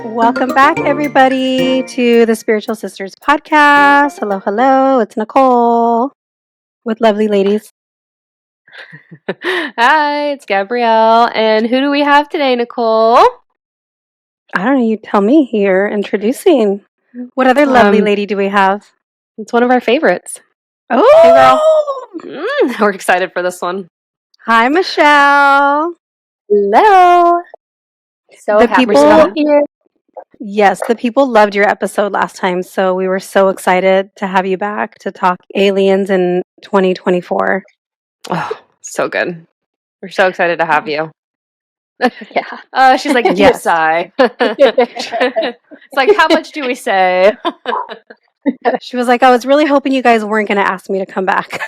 Welcome back, everybody, to the Spiritual Sisters podcast. Hello, hello. It's Nichole with lovely ladies. Hi, it's Gabrielle. And who do we have today, Nichole? I don't know. You tell me here. Introducing. What other lovely lady do we have? It's one of our favorites. Oh! Hey, girl. We're excited for this one. Hi, Michelle. Hello. So The happy people- to be here. Yes, the people loved your episode last time, so we were so excited to have you back to talk aliens in 2024. Oh, so good. We're so excited to have you. Yeah. She's like, Yes. yes, I. It's like, how much do we say? She was like, I was really hoping you guys weren't going to ask me to come back.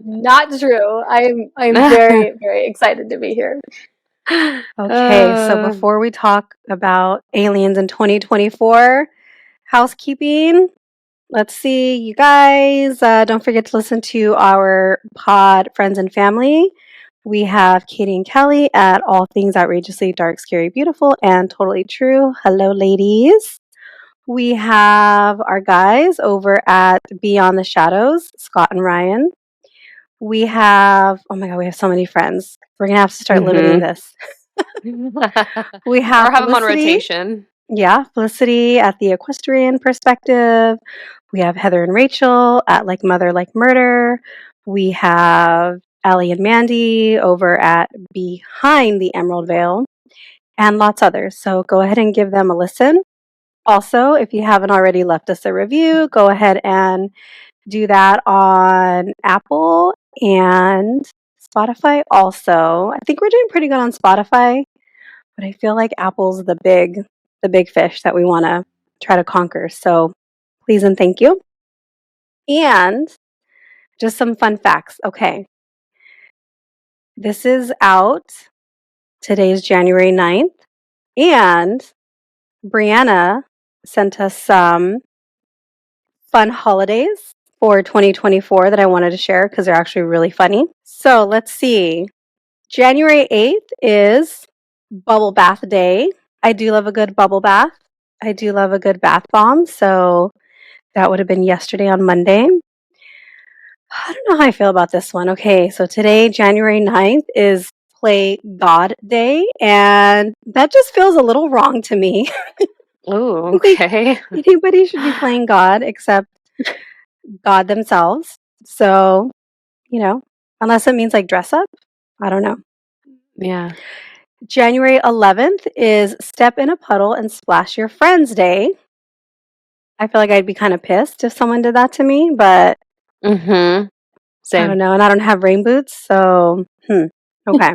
Not true. I'm very, very excited to be here. Okay, so before we talk about aliens in 2024, housekeeping. Let's see, you guys, don't forget to listen to our pod, Friends and Family. We have Katie and Kelly at All Things Outrageously Dark, Scary, Beautiful, and Totally True. Hello, ladies. We have our guys over at Beyond the Shadows, Scott and Ryan. We have, oh my God, we have so many friends. We're going to have to start limiting this. We have or have them on Felicity. rotation. Yeah, Felicity at the Equestrian Perspective. We have Heather and Rachel at Like Mother, Like Murder. We have Allie and Mandy over at Behind the Emerald Veil, and lots others. So go ahead and give them a listen. Also, if you haven't already left us a review, go ahead and do that on Apple and Spotify also. I think we're doing pretty good on Spotify, but I feel like Apple's the big fish that we want to try to conquer. So please and thank you. And just some fun facts. Okay. This is out. Today's January 9th. And Brianna sent us some fun holidays for 2024 that I wanted to share because they're actually really funny. So let's see. January 8th is Bubble Bath Day. I do love a good bubble bath. I do love a good bath bomb. So that would have been yesterday on Monday. I don't know how I feel about this one. Okay, so today, January 9th, is Play God Day. And that just feels a little wrong to me. Oh, okay. Anybody should be playing God except God themselves. So, unless it means like dress up. I don't know. Yeah. January 11th is Step in a Puddle and Splash Your Friends Day. I feel like I'd be kind of pissed if someone did that to me, but Mm-hmm. Same. I don't know. And I don't have rain boots, so okay.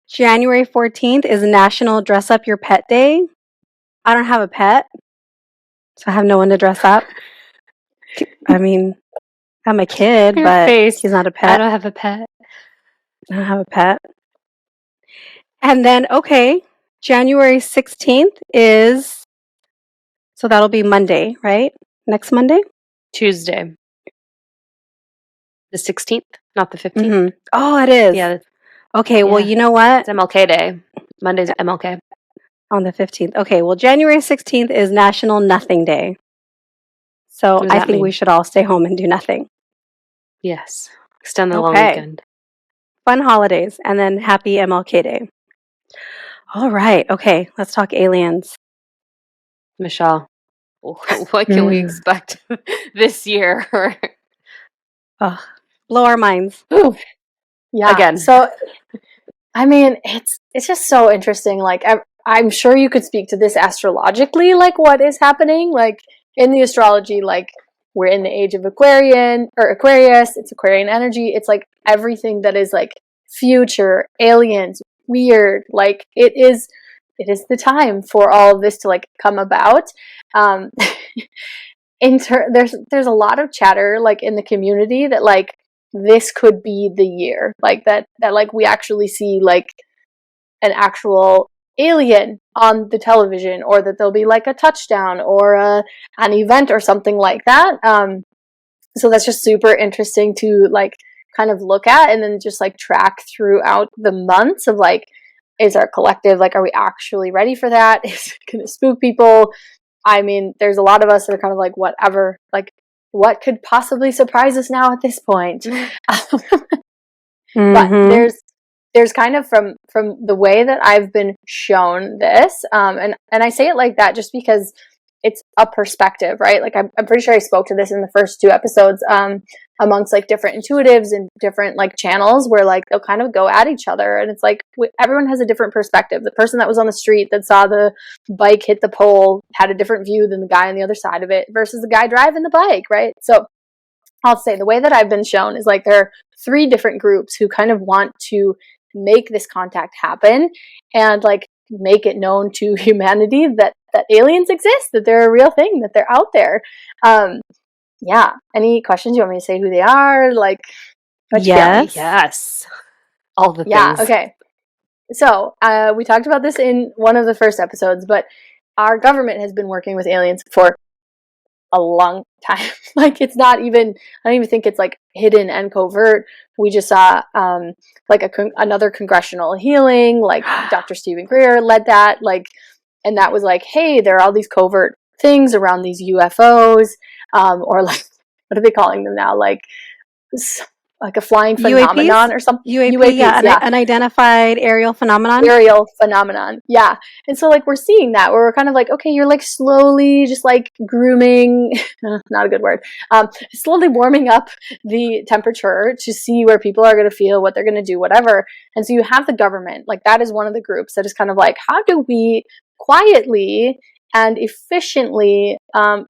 January 14th is National Dress Up Your Pet Day. I don't have a pet, so I have no one to dress up. I mean, I'm a kid, Your but face. he's not a pet. I don't have a pet. I don't have a pet. And then, okay, January 16th is, so that'll be Monday, right? Next Monday? Tuesday. The 16th, not the 15th. Mm-hmm. Oh, it is. Yeah. Okay, well, Yeah. you know what? It's MLK Day. Monday's MLK. On the 15th. Okay, well, January 16th is National Nothing Day. So What does I that think mean? we should all stay home and do nothing. Yes. Extend the long Okay. weekend. Fun holidays, and then happy MLK Day. All right, okay, let's talk aliens. Michelle, what can we expect this year? Blow our minds. Ooh. Yeah. Again. So, I mean, it's just so interesting. Like, I'm sure you could speak to this astrologically, like what is happening. Like in the astrology, like we're in the age of Aquarius. It's Aquarian energy. It's like everything that is like future, aliens, weird. Like it is the time for all of this to like come about. There's a lot of chatter like in the community that like this could be the year, like that like we actually see like an actual alien on the television, or that there'll be like a touchdown or an event or something like that. So that's just super interesting to like kind of look at and then just like track throughout the months of like, is our collective, like, are we actually ready for that? Is it going to spook people? I mean, there's a lot of us that are kind of like, whatever, like, what could possibly surprise us now at this point? But there's kind of from the way that I've been shown this, and I say it like that just because it's a perspective, right? Like I'm pretty sure I spoke to this in the first 2 episodes, amongst like different intuitives and different like channels where like they'll kind of go at each other, and it's like everyone has a different perspective. The person that was on the street that saw the bike hit the pole had a different view than the guy on the other side of it versus the guy driving the bike, right? So I'll say the way that I've been shown is like there are 3 different groups who kind of want to make this contact happen and like make it known to humanity that aliens exist, that they're a real thing, that they're out there. Yeah. Any questions? You want me to say who they are? Like, Yes. All the things. Yeah. Okay. So we talked about this in one of the first episodes, but our government has been working with aliens for a long time. Like it's not even, I don't even think it's like hidden and covert. We just saw like another congressional hearing, like Dr. Stephen Greer led that, like, and that was like, hey, there are all these covert things around these UFOs, or like, what are they calling them now? Like a flying phenomenon UAPs? or something. UAP, yeah, unidentified aerial phenomenon. Yeah. And so like we're seeing that where we're kind of like, okay, you're like slowly just like grooming, not a good word, slowly warming up the temperature to see where people are going to feel, what they're going to do, whatever. And so you have the government, like that is one of the groups that is kind of like, how do we quietly and efficiently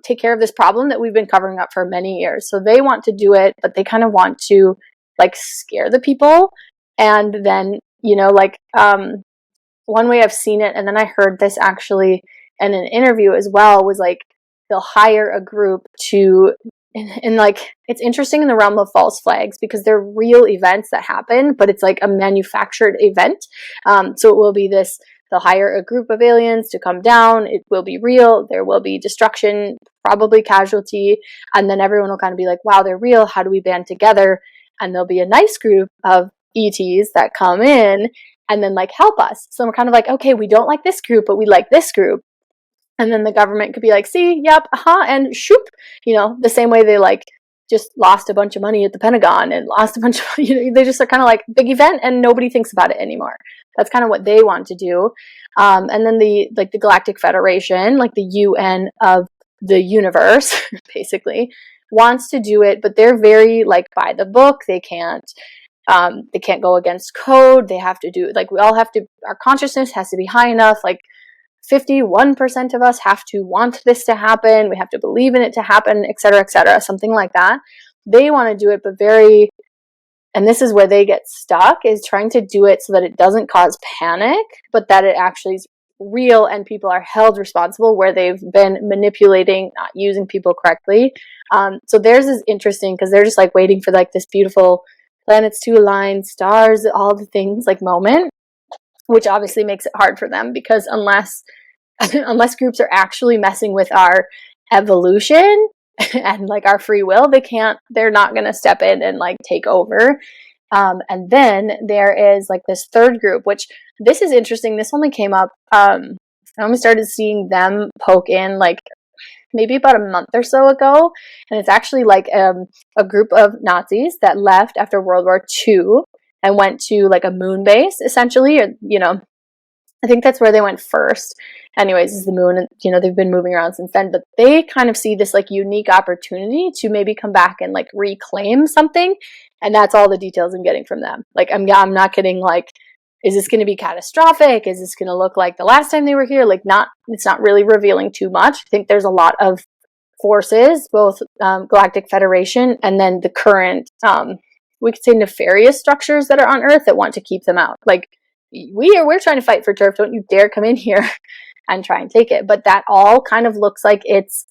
take care of this problem that we've been covering up for many years? So they want to do it, but they kind of want to like scare the people. And then, you know, like one way I've seen it, and then I heard this actually in an interview as well, was like they'll hire a group to, and like it's interesting in the realm of false flags because they're real events that happen, but it's like a manufactured event. So it will be this, they'll hire a group of aliens to come down. It will be real. There will be destruction, probably casualty. And then everyone will kind of be like, wow, they're real. How do we band together? And there'll be a nice group of ETs that come in and then like help us. So we're kind of like, okay, we don't like this group, but we like this group. And then the government could be like, see, yep, and shoop, you know, the same way they like just lost a bunch of money at the Pentagon and lost a bunch of, you know, they just are kind of like big event and nobody thinks about it anymore. That's kind of what they want to do. And then the Galactic Federation, like the UN of the universe, basically, wants to do it, but they're very like by the book. They can't go against code. They have to do, like, we all have to, our consciousness has to be high enough, like 51% of us have to want this to happen. We have to believe in it to happen, et cetera, something like that. They want to do it, but very, and this is where they get stuck, is trying to do it so that it doesn't cause panic, but that it actually is real and people are held responsible where they've been manipulating, not using people correctly. So theirs is interesting because they're just like waiting for like this beautiful planets to align, stars, all the things like moment, which obviously makes it hard for them because unless groups are actually messing with our evolution and like our free will, they're not going to step in and like take over. And then there is like this third group, which this is interesting. This only came up, I only started seeing them poke in like maybe about a month or so ago. And it's actually like a group of Nazis that left after World War II and went to like a moon base, essentially, or, you know, I think that's where they went first. Anyways, is the moon, and, you know, they've been moving around since then, but they kind of see this like unique opportunity to maybe come back and like reclaim something. And that's all the details I'm getting from them. Like, I'm not kidding. Like, is this going to be catastrophic? Is this going to look like the last time they were here? Like, it's not really revealing too much. I think there's a lot of forces, both Galactic Federation and then the current, we could say nefarious structures that are on Earth that want to keep them out. Like, we're trying to fight for turf. Don't you dare come in here and try and take it. But that all kind of looks like it's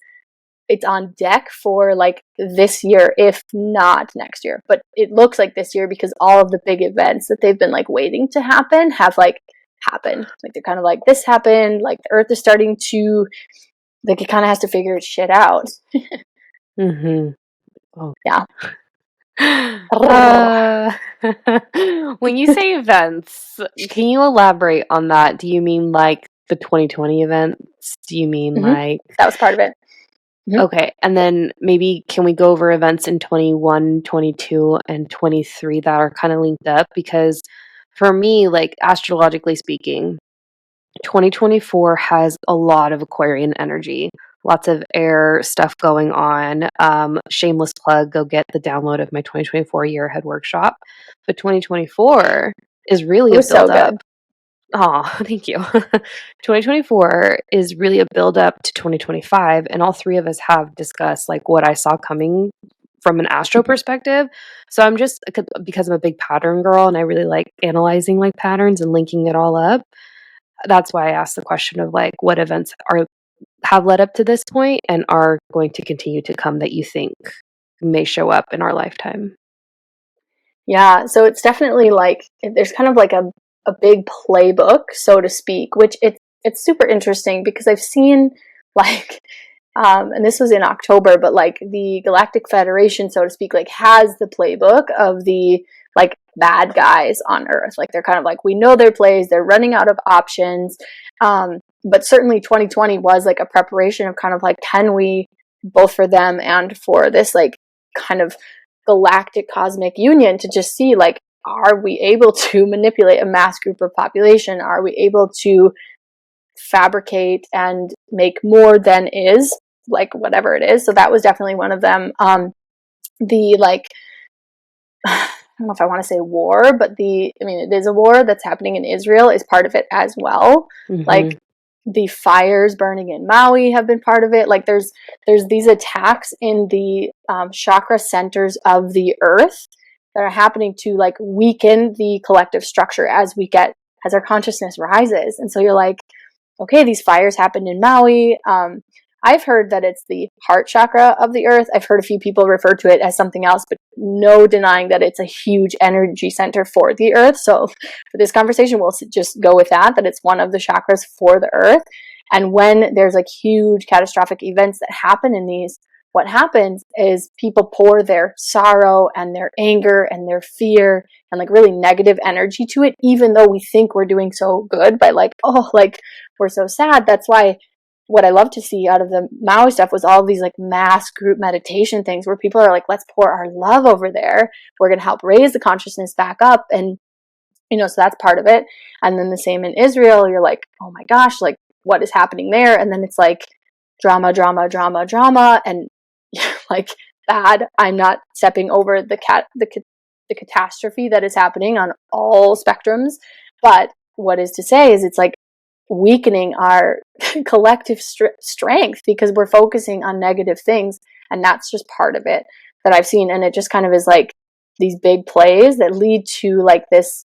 on deck for like this year, if not next year. But it looks like this year because all of the big events that they've been like waiting to happen have like happened. Like, they're kind of like, this happened. Like, the Earth is starting to, like, it kind of has to figure its shit out. Mm-hmm. Oh. Yeah. Uh, when you say events, can you elaborate on that? Do you mean like the 2020 events? Do you mean Mhm. like That was part of it. Mhm. okay, and then maybe can we go over events in 21, 22, and 23 that are kind of linked up? Because for me, like astrologically speaking, 2024 has a lot of Aquarian energy, lots of air stuff going on. Shameless plug, go get the download of my 2024 year ahead workshop. But 2024 is really It a was so build up. good. Oh, thank you. 2024 is really a build up to 2025, and all three of us have discussed like what I saw coming from an astro perspective. So I'm just because I'm a big pattern girl and I really like analyzing like patterns and linking it all up. That's why I asked the question of like what events are have led up to this point and are going to continue to come that you think may show up in our lifetime. Yeah, so it's definitely like there's kind of like a big playbook, so to speak, which it's super interesting because I've seen like and this was in October, but like the Galactic Federation, so to speak, like has the playbook of the like bad guys on Earth. Like they're kind of like we know their plays, they're running out of options. But certainly 2020 was like a preparation of kind of like can we both for them and for this like kind of galactic cosmic union to just see like are we able to manipulate a mass group of population? Are we able to fabricate and make more than is like whatever it is? So that was definitely one of them. The like I don't know if I want to say war, but I mean it is a war that's happening in Israel is part of it as well. Like Mm-hmm. the fires burning in Maui have been part of it. Like there's these attacks in the chakra centers of the earth that are happening to like weaken the collective structure as our consciousness rises. And so you're like, okay, these fires happened in Maui. I've heard that it's the heart chakra of the earth. I've heard a few people refer to it as something else, but no denying that it's a huge energy center for the earth. So for this conversation, we'll just go with that it's one of the chakras for the earth. And when there's like huge catastrophic events that happen in these, what happens is people pour their sorrow and their anger and their fear and like really negative energy to it, even though we think we're doing so good by like, oh, like we're so sad. That's why what I love to see out of the Maui stuff was all these like mass group meditation things where people are like, let's pour our love over there. We're going to help raise the consciousness back up. And, so that's part of it. And then the same in Israel, you're like, oh my gosh, like what is happening there? And then it's like drama, drama, drama, drama. And like bad, I'm not stepping over the catastrophe that is happening on all spectrums. But what is to say is it's like weakening our collective strength because we're focusing on negative things, and that's just part of it that I've seen. And it just kind of is like these big plays that lead to like this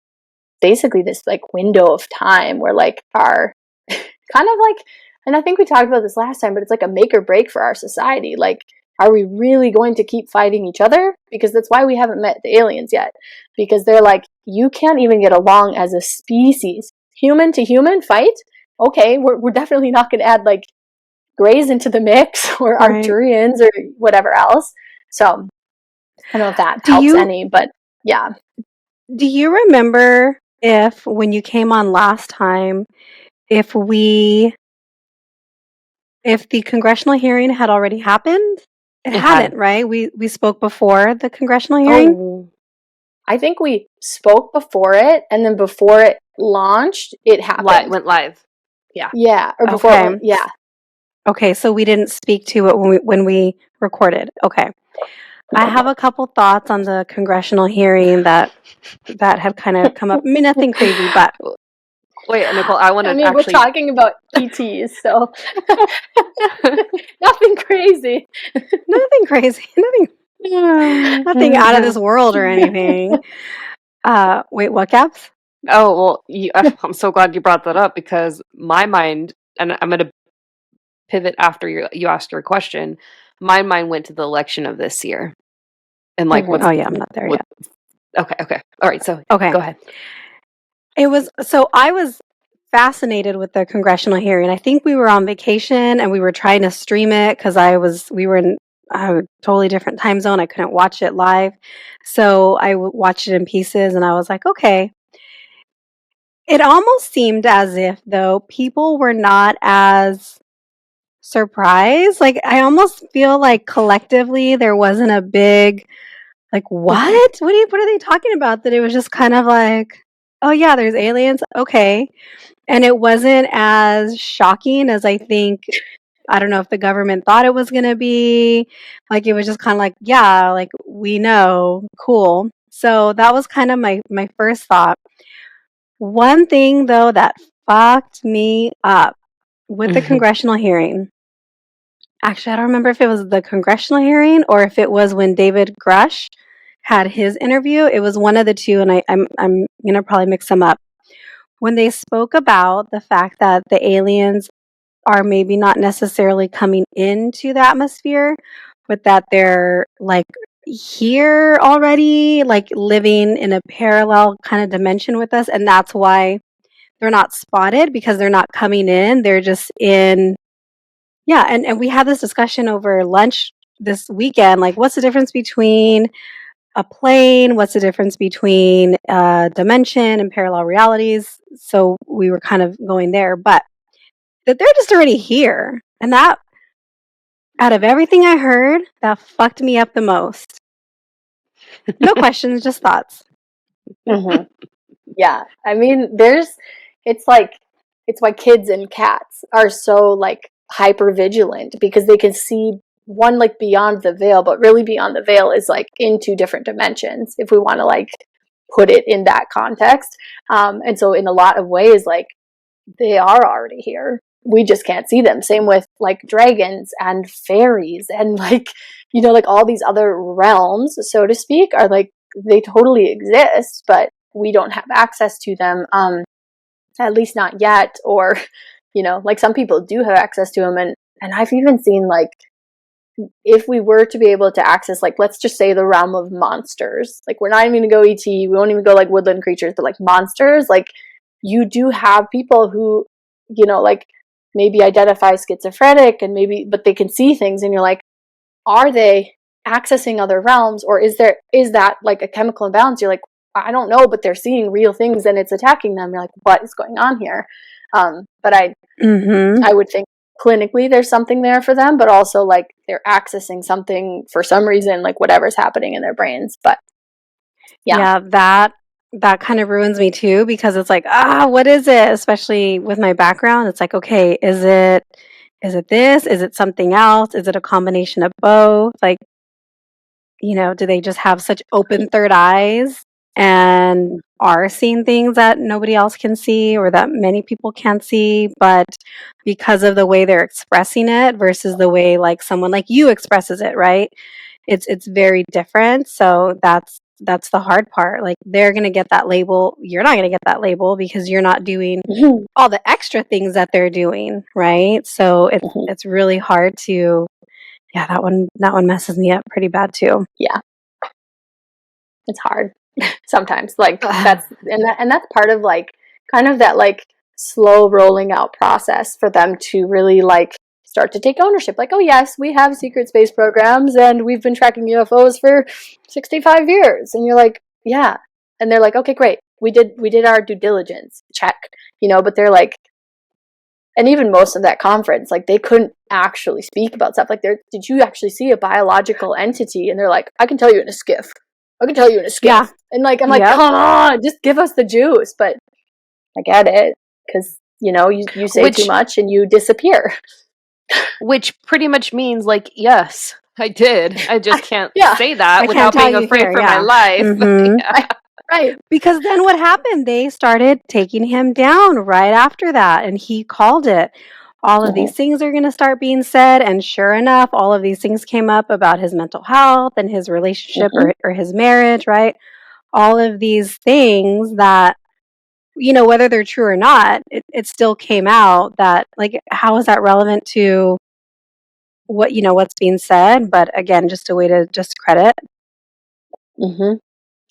basically this like window of time where like our kind of like, and I think we talked about this last time, but it's like a make or break for our society. Like, are we really going to keep fighting each other? Because that's why we haven't met the aliens yet, because they're like, you can't even get along as a species, human to human fight. Okay, we're definitely not going to add like Greys into the mix or Right. Arcturians or whatever else. So I don't know if that Do helps you any, but yeah. do you remember if when you came on last time, if the congressional hearing had already happened? It It had. hadn't, right? We spoke before the congressional hearing? Oh, I think we spoke before it, and then before it launched, it happened. went live. Yeah. Yeah, or before it Okay. went, yeah. Okay, so we didn't speak to it when we recorded. Okay. I have a couple thoughts on the congressional hearing that had kind of come up. I mean, nothing crazy, but Wait, Nichole, I want I to mean, actually. we're talking about ETs, so nothing crazy. nothing crazy. Nothing out of this world or anything. Wait, what, Gaps? Oh, well, I'm so glad you brought that up because my mind, and I'm going to pivot after you asked your question, my mind went to the election of this year. And like Mhm. Oh yeah, I'm not there yet. Okay. All right, so Okay. go ahead. I was fascinated with the congressional hearing. I think we were on vacation and we were trying to stream it because we were in a totally different time zone. I couldn't watch it live. So I watched it in pieces and I was like, okay. It almost seemed as if, though, people were not as surprised. Like, I almost feel like collectively there wasn't a big, like, what? What are they talking about? That it was just kind of like, oh, yeah, there's aliens. Okay. And it wasn't as shocking as I think. I don't know if the government thought it was going to be. Like, it was just kind of like, yeah, like, we know. Cool. So that was kind of my first thought. One thing, though, that fucked me up with the congressional hearing. Actually, I don't remember if it was the congressional hearing or if it was when David Grush had his interview. It was one of the two, and I'm gonna probably mix them up. When they spoke about the fact that the aliens are maybe not necessarily coming into the atmosphere, but that they're like here already, like living in a parallel kind of dimension with us, and that's why they're not spotted because they're not coming in. They're just in. Yeah, and we had this discussion over lunch this weekend. Like, what's the difference between a plane? What's the difference between dimension and parallel realities? So we were kind of going there, but that they're just already here. And that, out of everything I heard, that fucked me up the most. No questions, just thoughts. Mm-hmm. Yeah, I mean, it's why kids and cats are so like hyper vigilant because they can see one like beyond the veil, but really beyond the veil is like in two different dimensions if we want to like put it in that context. And so in a lot of ways, like they are already here. We just can't see them. Same with like dragons and fairies and like, like all these other realms, so to speak, are like they totally exist, but we don't have access to them, at least not yet. Or, like some people do have access to them. And I've even seen like, if we were to be able to access, like, let's just say the realm of monsters, like we're not even going to go ET, we won't even go like woodland creatures, but like monsters, like you do have people who, like maybe identify schizophrenic and but they can see things and you're like, are they accessing other realms or is that like a chemical imbalance? You're like, I don't know, but they're seeing real things and it's attacking them. You're like, what is going on here? But I would think clinically there's something there for them, but also like they're accessing something for some reason, like whatever's happening in their brains. But yeah, that kind of ruins me too because it's like, what is it? Especially with my background, it's like, okay, is it this? Is it something else? Is it a combination of both? Like, do they just have such open third eyes and are seeing things that nobody else can see or that many people can't see, but because of the way they're expressing it versus the way like someone like you expresses it, right? It's very different. So that's the hard part. Like they're going to get that label. You're not going to get that label because you're not doing all the extra things that they're doing, right? So it's really hard to. Yeah, that one messes me up pretty bad too. Yeah, it's hard sometimes. Like that's part of like kind of that like slow rolling out process for them to really like start to take ownership. Like, oh yes, we have secret space programs and we've been tracking UFOs for 65 years. And you're like, yeah. And they're like, okay, great. We did our due diligence check, but they're like, and even most of that conference, like they couldn't actually speak about stuff. Like, did you actually see a biological entity? And they're like, I can tell you in a skiff. I can tell you in a skiff. Yeah. And like, I'm like, come on, just give us the juice. But I get it because you say too much and you disappear. Which pretty much means like, yes, I did. I just can't say that without being afraid for my life. Mm-hmm. Right. Because then what happened? They started taking him down right after that. And he called it. All of these things are going to start being said. And sure enough, all of these things came up about his mental health and his relationship or his marriage, right? All of these things that, whether they're true or not, it still came out that, like, how is that relevant to what, what's being said? But again, just a way to discredit.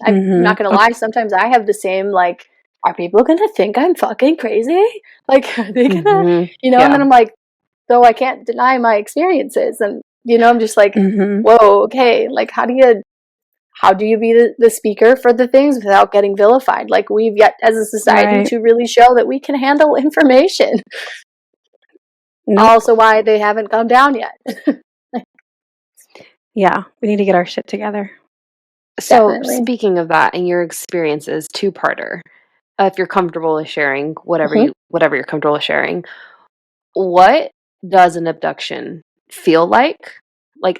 I'm not gonna lie, sometimes I have the same, like, are people gonna think I'm fucking crazy? Like, are they gonna, and then I'm like, though I can't deny my experiences, and You know, I'm just like, whoa, okay, like how do you be the speaker for the things without getting vilified? Like we've yet as a society to really show that we can handle information. Nope. Also why they haven't come down yet. Yeah, we need to get our shit together. So Definitely. speaking of that and your experiences, two-parter, if you're comfortable with sharing, whatever you're comfortable with sharing, what does an abduction feel like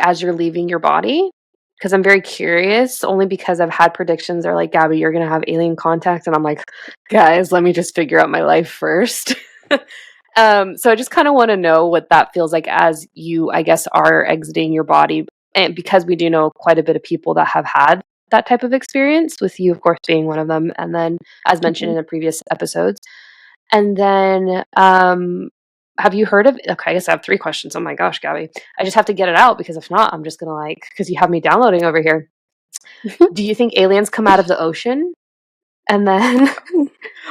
as you're leaving your body? Because I'm very curious, only because I've had predictions. They're like, Gabby, you're gonna have alien contact, and I'm like, guys, let me just figure out my life first. So I just kind of want to know what that feels like as you, I guess, are exiting your body, and because we do know quite a bit of people that have had that type of experience, with you, of course, being one of them, and then, as mentioned in the previous episodes, and then, have you heard of? Okay, I guess I have 3 questions. Oh my gosh, Gabby, I just have to get it out because if not, I'm just gonna because you have me downloading over here. Do you think aliens come out of the ocean? And then,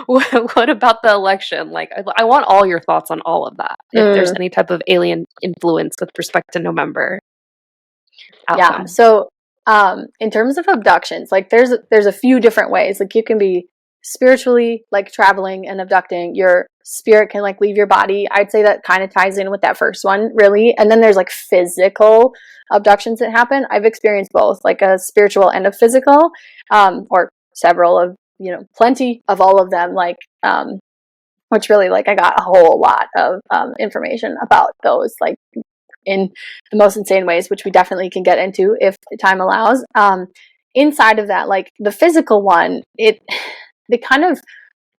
what about the election? Like, I want all your thoughts on all of that. If there's any type of alien influence with respect to November outcome. Yeah. So, in terms of abductions, like there's a few different ways. Like you can be spiritually like traveling and abducting. Your spirit can like leave your body. I'd say that kind of ties in with that first one, really. And then there's like physical abductions that happen. I've experienced both, like a spiritual and a physical, or several of, plenty of all of them. Like, which really, like, I got a whole lot of information about those, like, in the most insane ways, which we definitely can get into if time allows. Inside of that, like the physical one, they kind of,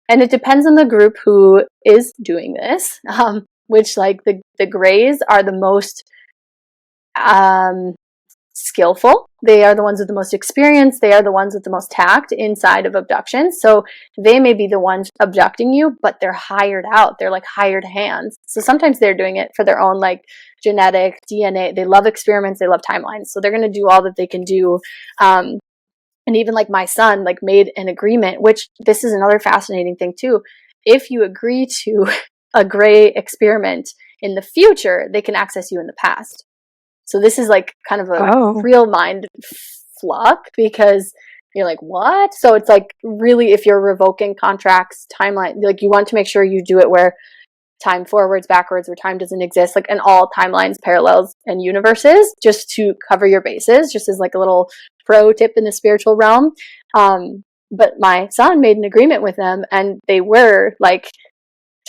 and it depends on the group who is doing this, which like the Greys are the most skillful. They are the ones with the most experience. They are the ones with the most tact inside of abductions. So they may be the ones abducting you, but they're hired out. They're like hired hands. So sometimes they're doing it for their own like genetic DNA. They love experiments. They love timelines. So they're going to do all that they can do. And even like my son like made an agreement, which this is another fascinating thing too. If you agree to a Gray experiment in the future, they can access you in the past. So this is like kind of a real mind fuck, because you're like, what? So it's like really, if you're revoking contracts, timeline, like you want to make sure you do it where time forwards, backwards, where time doesn't exist, like in all timelines, parallels, and universes, just to cover your bases, just as like a little pro tip in the spiritual realm. But my son made an agreement with them, and they were like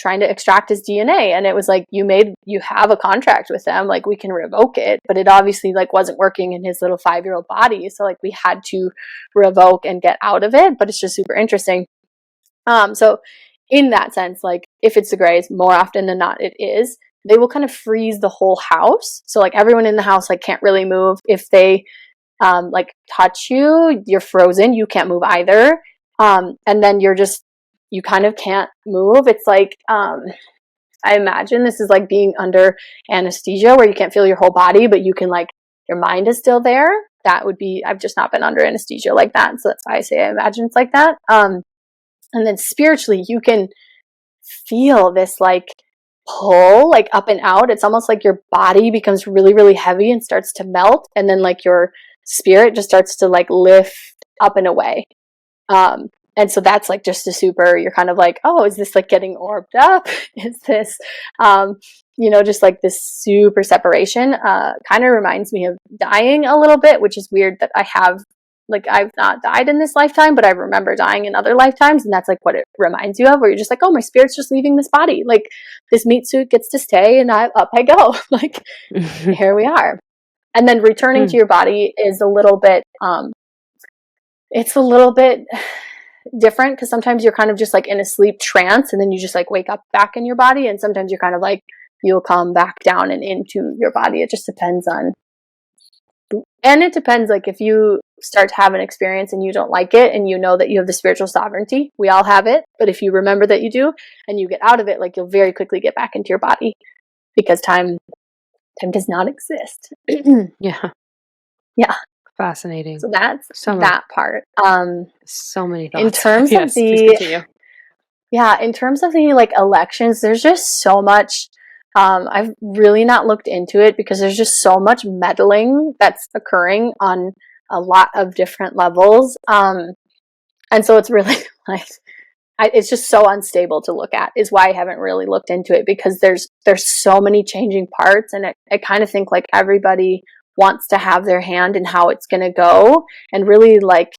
trying to extract his DNA, and it was like, you have a contract with them, like we can revoke it, but it obviously like wasn't working in his little 5-year-old body, so like we had to revoke and get out of it. But it's just super interesting. So in that sense, like if it's the Greys, more often than not it is, they will kind of freeze the whole house, so like everyone in the house like can't really move. If they like touch you, you're frozen, you can't move either. And then you kind of can't move. It's like, I imagine this is like being under anesthesia where you can't feel your whole body, but you can like, your mind is still there. That would be, I've just not been under anesthesia like that. So that's why I say I imagine it's like that. And then spiritually, you can feel this like pull, like up and out. It's almost like your body becomes really, really heavy and starts to melt. And then like your spirit just starts to like lift up and away. And so that's like just a super, you're kind of like, oh, is this like getting orbed up? Is this, just like this super separation? Kind of reminds me of dying a little bit, which is weird that I've not died in this lifetime, but I remember dying in other lifetimes. And that's like what it reminds you of, where you're just like, oh, my spirit's just leaving this body. Like this meat suit gets to stay and up I go. Like here we are. And then returning to your body is a little bit, it's a little bit different, because sometimes you're kind of just like in a sleep trance and then you just like wake up back in your body, and sometimes you're kind of like you'll come back down and into your body. It just depends on, and it depends, like if you start to have an experience and you don't like it and you know that you have the spiritual sovereignty, we all have it, but if you remember that you do and you get out of it, like you'll very quickly get back into your body, because time does not exist. Yeah Fascinating. So that's that part. So many thoughts. In terms yes, of please continue. in terms of the like elections, there's just so much I've really not looked into it because there's just so much meddling that's occurring on a lot of different levels. And so it's really like, it's just so unstable to look at, is why I haven't really looked into it, because there's so many changing parts, and I kind of think like everybody wants to have their hand in how it's going to go, and really like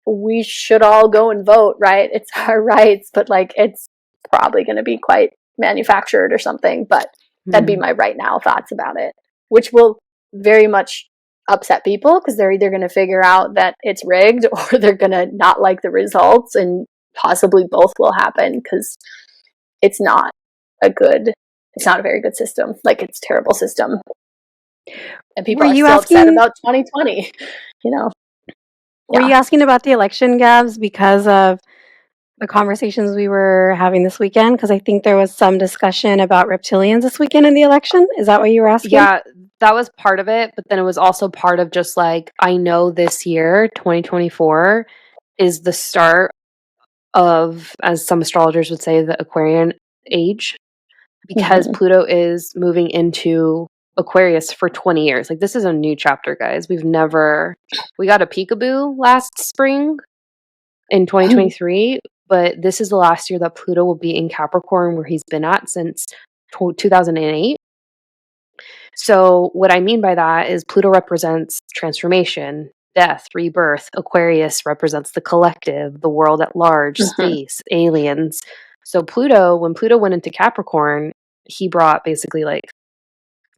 we should all go and vote, right? It's our rights, but like it's probably going to be quite manufactured or something. But that'd be my right now thoughts about it, which will very much upset people, because they're either going to figure out that it's rigged or they're going to not like the results, and possibly both will happen, because it's not a very good system. Like, it's a terrible system. And people are still upset about 2020, you know. Were you asking about the election, Gabs, because of the conversations we were having this weekend? Because I think there was some discussion about reptilians this weekend in the election. Is that what you were asking? Yeah, that was part of it. But then it was also part of just like, I know this year, 2024, is the start of, as some astrologers would say, the Aquarian age, because Pluto is moving into Aquarius for 20 years. Like, this is a new chapter, guys. We got a peekaboo last spring in 2023, but this is the last year that Pluto will be in Capricorn, where he's been at since 2008. So what I mean by that is Pluto represents transformation, death, rebirth. Aquarius represents the collective, the world at large, space, aliens. So Pluto, when Pluto went into Capricorn, he brought basically like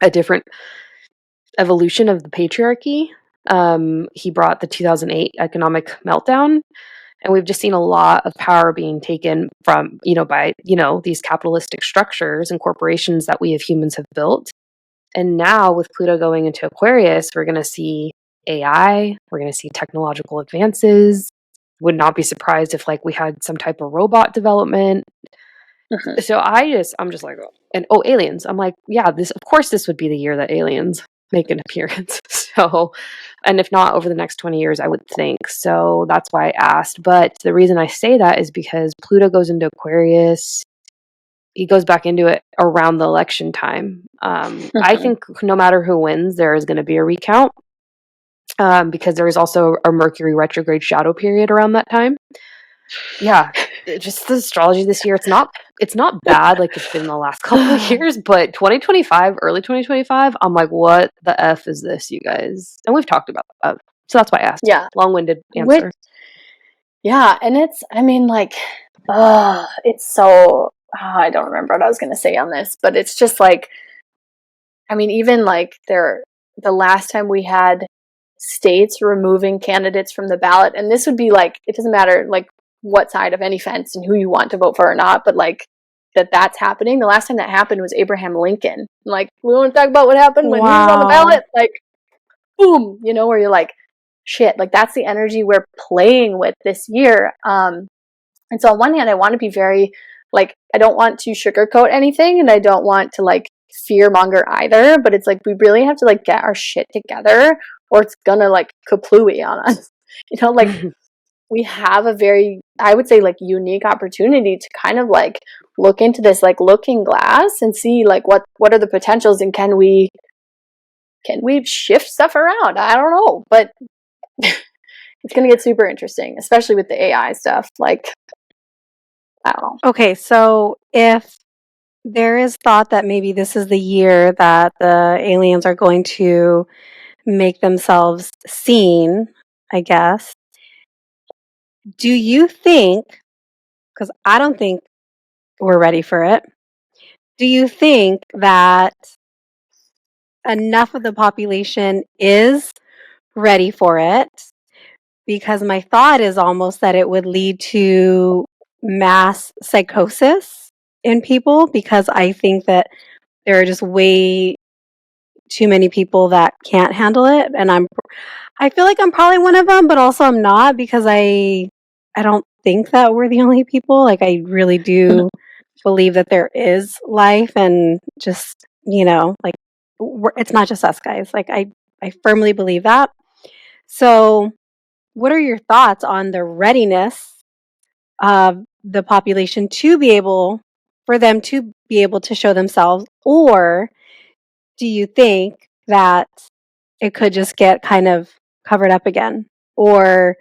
a different evolution of the patriarchy. He brought the 2008 economic meltdown. And we've just seen a lot of power being taken from, by, these capitalistic structures and corporations that we as humans have built. And now with Pluto going into Aquarius, we're going to see AI, we're going to see technological advances. Would not be surprised if like we had some type of robot development. So I'm just like, aliens. I'm like, yeah, of course this would be the year that aliens make an appearance. So, and if not over the next 20 years, I would think. So that's why I asked. But the reason I say that is because Pluto goes into Aquarius. He goes back into it around the election time. I think no matter who wins, there is going to be a recount, because there is also a Mercury retrograde shadow period around that time. Yeah, just the astrology this year, it's not bad like it's been the last couple of years, but 2025, early 2025, I'm like, what the F is this, you guys? And we've talked about that. So that's why I asked. Yeah. Long-winded answer. And it's, I mean, like, it's so, I don't remember what I was going to say on this, but it's just like, I mean, even like the last time we had states removing candidates from the ballot, and this would be like, it doesn't matter like what side of any fence and who you want to vote for or not, but like that's happening. The last time that happened was Abraham Lincoln. Like, we want to talk about what happened when he was on the ballot, like, boom, where you're like, shit, like that's the energy we're playing with this year. And so on one hand, I want to be very, like, I don't want to sugarcoat anything, and I don't want to like fear monger either, but it's like we really have to like get our shit together, or it's gonna like kaplooey on us. Like we have a very, I would say, like, unique opportunity to kind of like look into this like looking glass and see like what are the potentials, and can we shift stuff around? I don't know, but it's gonna get super interesting, especially with the AI stuff. Like, I don't know. Okay, so if there is thought that maybe this is the year that the aliens are going to make themselves seen, I guess, do you think, because I don't think we're ready for it, do you think that enough of the population is ready for it? Because my thought is almost that it would lead to mass psychosis in people, because I think that there are just way too many people that can't handle it, and I feel like I'm probably one of them, but also I'm not, because I don't think that we're the only people. Like, I really do believe that there is life, and just, like, it's not just us guys. Like, I firmly believe that. So what are your thoughts on the readiness of the population to be able for them to be able to show themselves? Or do you think that it could just get kind of covered up again or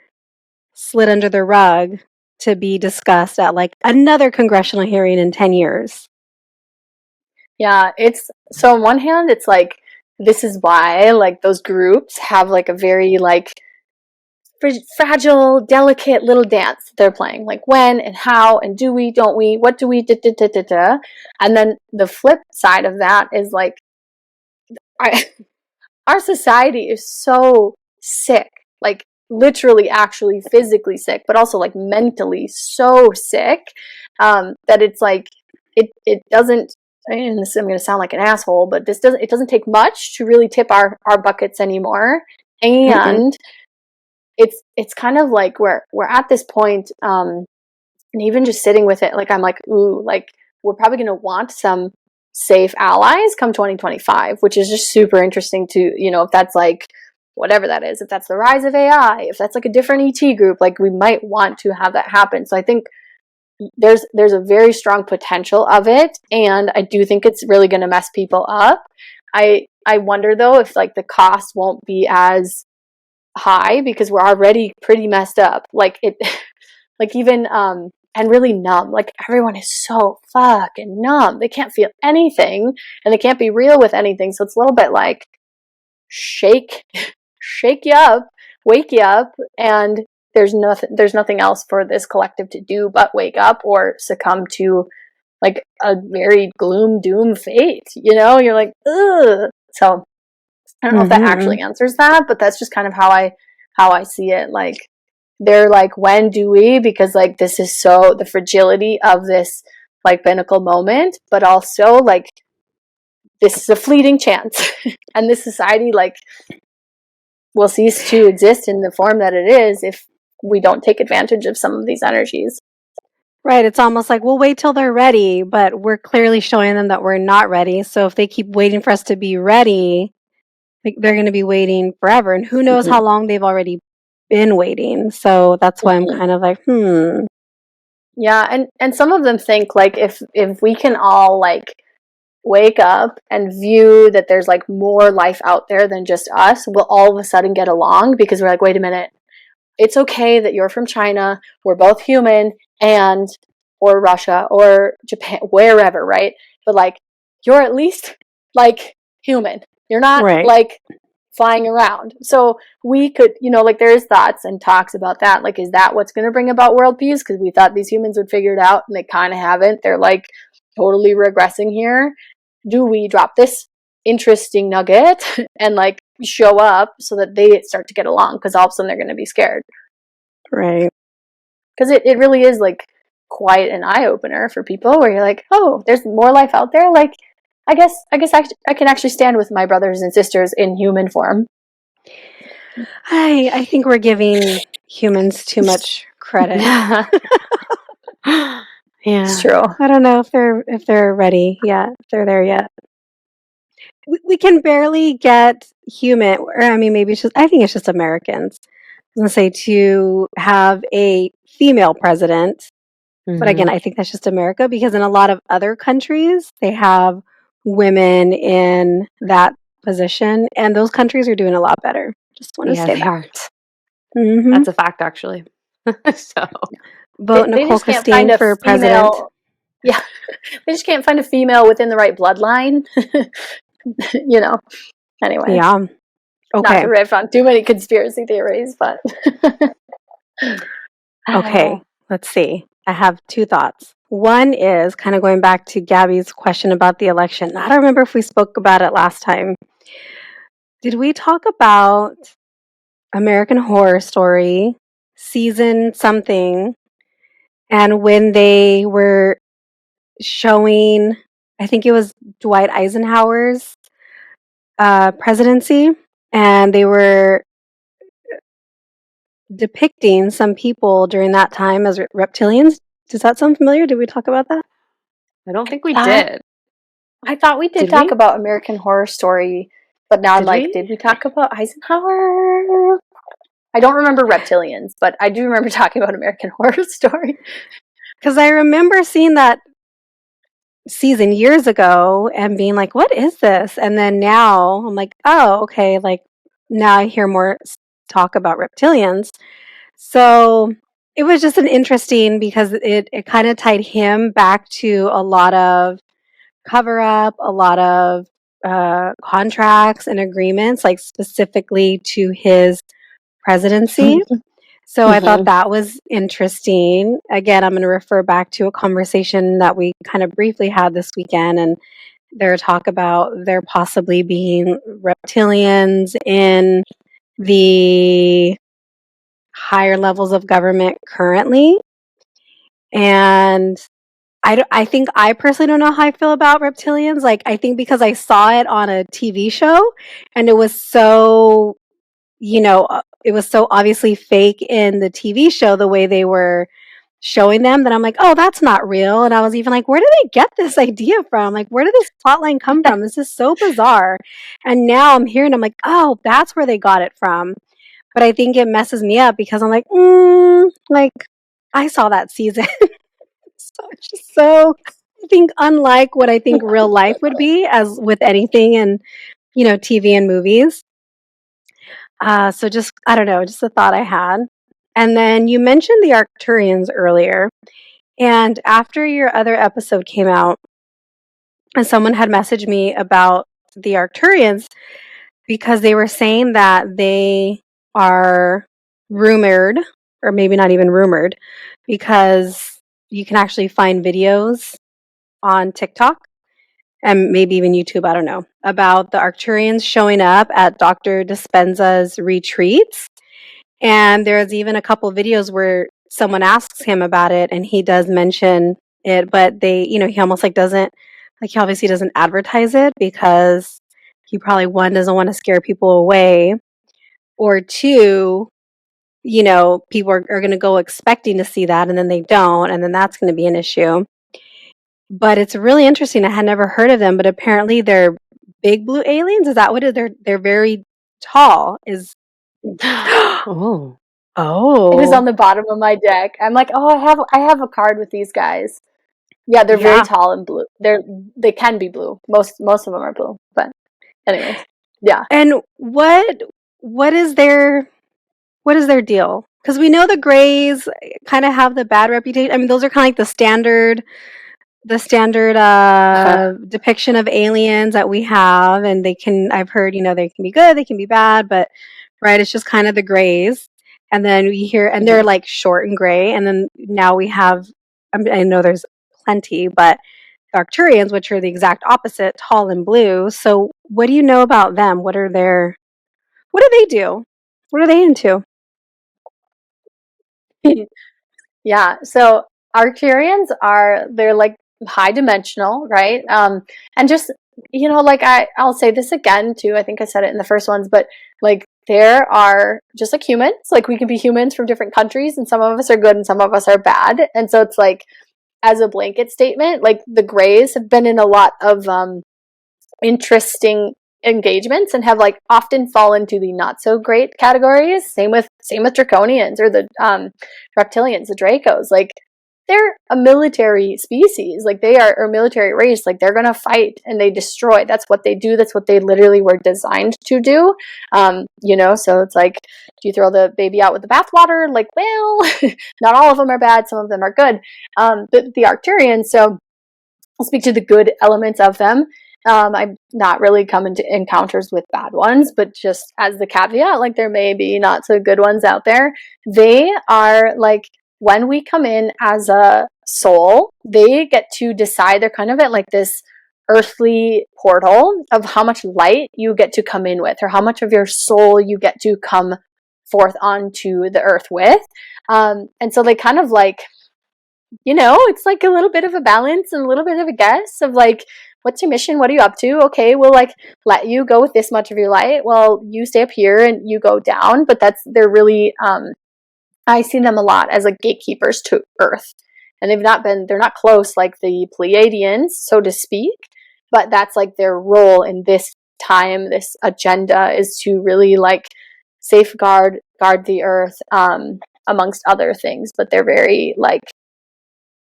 slid under the rug to be discussed at like another congressional hearing in 10 years? Yeah, it's so on one hand, it's like this is why like those groups have like a very like fragile, delicate little dance they're playing. Like when and how and do we, don't we, what do we, da, da, da, da, da. And then the flip side of that is like I, our society is so sick, like literally actually physically sick, but also like mentally so sick, that it's like it doesn't, and this, I'm going to sound like an asshole, but it doesn't take much to really tip our buckets anymore. Mm-mm. And it's kind of like we're at this point, and even just sitting with it, like I'm like, ooh, like we're probably going to want some safe allies come 2025, which is just super interesting to, if that's like whatever that is, if that's the rise of AI, if that's like a different ET group, like we might want to have that happen. So I think there's a very strong potential of it, and I do think it's really going to mess people up. I wonder though if like the cost won't be as high because we're already pretty messed up. Like it, like even and really numb. Like everyone is so fucking numb. They can't feel anything and they can't be real with anything. So it's a little bit like shake you up, wake you up, and there's nothing else for this collective to do but wake up or succumb to like a very gloom doom fate. You're like, ugh. So I don't know if that Mm-hmm. actually answers that, but that's just kind of how I see it. Like they're like, when do we? Because like this is so the fragility of this like pinnacle moment, but also like this is a fleeting chance, and this society like will cease to exist in the form that it is if we don't take advantage of some of these energies. Right. It's almost like we'll wait till they're ready, but we're clearly showing them that we're not ready. So if they keep waiting for us to be ready, like they're going to be waiting forever. And who knows how long they've already been waiting. So that's why I'm kind of like, Yeah, and some of them think like if we can all like wake up and view that there's like more life out there than just us, we'll all of a sudden get along because we're like, wait a minute, it's okay that you're from China, we're both human, and or Russia or Japan, wherever, right? But like you're at least like human. You're not right. like flying around. So we could, like there's thoughts and talks about that. Like, is that what's going to bring about world peace? Because we thought these humans would figure it out and they kind of haven't. They're like totally regressing here. Do we drop this interesting nugget and like show up so that they start to get along? Because all of a sudden they're going to be scared. Right. Because it really is like quite an eye opener for people where you're like, oh, there's more life out there. Like, I guess I can actually stand with my brothers and sisters in human form. I think we're giving humans too much credit. Yeah, it's true. I don't know if they're ready yet, if they're there yet. We can barely get human, or I mean, maybe it's just, I think it's just Americans. I was going to say to have a female president. But again, I think that's just America because in a lot of other countries, they have women in that position, and those countries are doing a lot better. Just want to Yeah, say they that. are. Mm-hmm. That's a fact, actually. So Vote They Nicole just can't find Christine a for president. female. Yeah, they just can't find a female within the right bloodline. Anyway. Yeah. Not Okay. to riff on too many conspiracy theories, but Okay. Let's see. I have two thoughts. One is kind of going back to Gabby's question about the election. I don't remember if we spoke about it last time. Did we talk about American Horror Story season something? And when they were showing, I think it was Dwight Eisenhower's presidency, and they were depicting some people during that time as reptilians. Does that sound familiar? Did we talk about that? I don't think we that did. I thought we did Did talk we? about American Horror Story, but now I'm Did like, we? did we talk about Eisenhower? I don't remember reptilians, but I do remember talking about American Horror Story. Because I remember seeing that season years ago and being like, what is this? And then now I'm like, oh, okay, like now I hear more talk about reptilians. So it was just an interesting because it kind of tied him back to a lot of cover up, a lot of contracts and agreements, like specifically to his presidency. So I thought that was interesting. Again, I'm going to refer back to a conversation that we kind of briefly had this weekend, and there talk about there possibly being reptilians in the higher levels of government currently. And I think I personally don't know how I feel about reptilians. Like, I think because I saw it on a TV show and it was so, it was so obviously fake in the TV show, the way they were showing them, that I'm like, oh, that's not real. And I was even like, where do they get this idea from? Like, where did this plotline come from? This is so bizarre. And now I'm hearing, I'm like, oh, that's where they got it from. But I think it messes me up because I'm like, like I saw that season. So it's just so, I think, unlike what I think real life would be, as with anything in, TV and movies. So just, I don't know, just a thought I had. And then you mentioned the Arcturians earlier. And after your other episode came out, and someone had messaged me about the Arcturians because they were saying that they are rumored, or maybe not even rumored, because you can actually find videos on TikTok and maybe even YouTube, I don't know, about the Arcturians showing up at Dr. Dispenza's retreats. And there's even a couple videos where someone asks him about it and he does mention it, but he almost like doesn't, like he obviously doesn't advertise it because he probably, one, doesn't want to scare people away, or two, people are going to go expecting to see that and then they don't, and then that's going to be an issue. But it's really interesting. I had never heard of them, but apparently they're big blue aliens. Is that what it is? They're very tall. Is Oh. oh, It was on the bottom of my deck. I'm like, oh, I have a card with these guys. Yeah, they're very yeah. tall and blue. They can be blue. Most of them are blue. But anyways, yeah. And what is their deal? Because we know the Greys kind of have the bad reputation. I mean, those are kind of like the standard depiction of aliens that we have, and I've heard, they can be good, they can be bad, but right, it's just kind of the Greys. And then we hear, and they're like short and gray, and then now we have, I know there's plenty, but the Arcturians, which are the exact opposite, tall and blue. So what do you know about them? What do they do? What are they into? Yeah. So Arcturians they're like high dimensional, right? And just like I'll say this again too. I think I said it in the first ones, but like there are just like humans. Like we can be humans from different countries, and some of us are good and some of us are bad. And so it's like, as a blanket statement, like the Greys have been in a lot of interesting engagements and have like often fallen to the not so great categories. Same with draconians or the reptilians, the Dracos. Like they're a military species. Like they are a military race. Like they're gonna fight and they destroy. That's what they do. That's what they literally were designed to do. So it's like, do you throw the baby out with the bathwater? Like, well, not all of them are bad. Some of them are good. But the Arcturians. So I'll speak to the good elements of them. I'm not really come into encounters with bad ones, but just as the caveat, like there may be not so good ones out there. They are like, when we come in as a soul, they get to decide. They're kind of at like this earthly portal of how much light you get to come in with, or how much of your soul you get to come forth onto the earth with. And so they kind of like, it's like a little bit of a balance and a little bit of a guess of like, what's your mission? What are you up to? Okay, we'll like let you go with this much of your light. Well, you stay up here and you go down. But they're really, I see them a lot as like gatekeepers to Earth. And they're not close like the Pleiadians, so to speak. But that's like their role in this time, this agenda, is to really like guard the Earth, amongst other things. But they're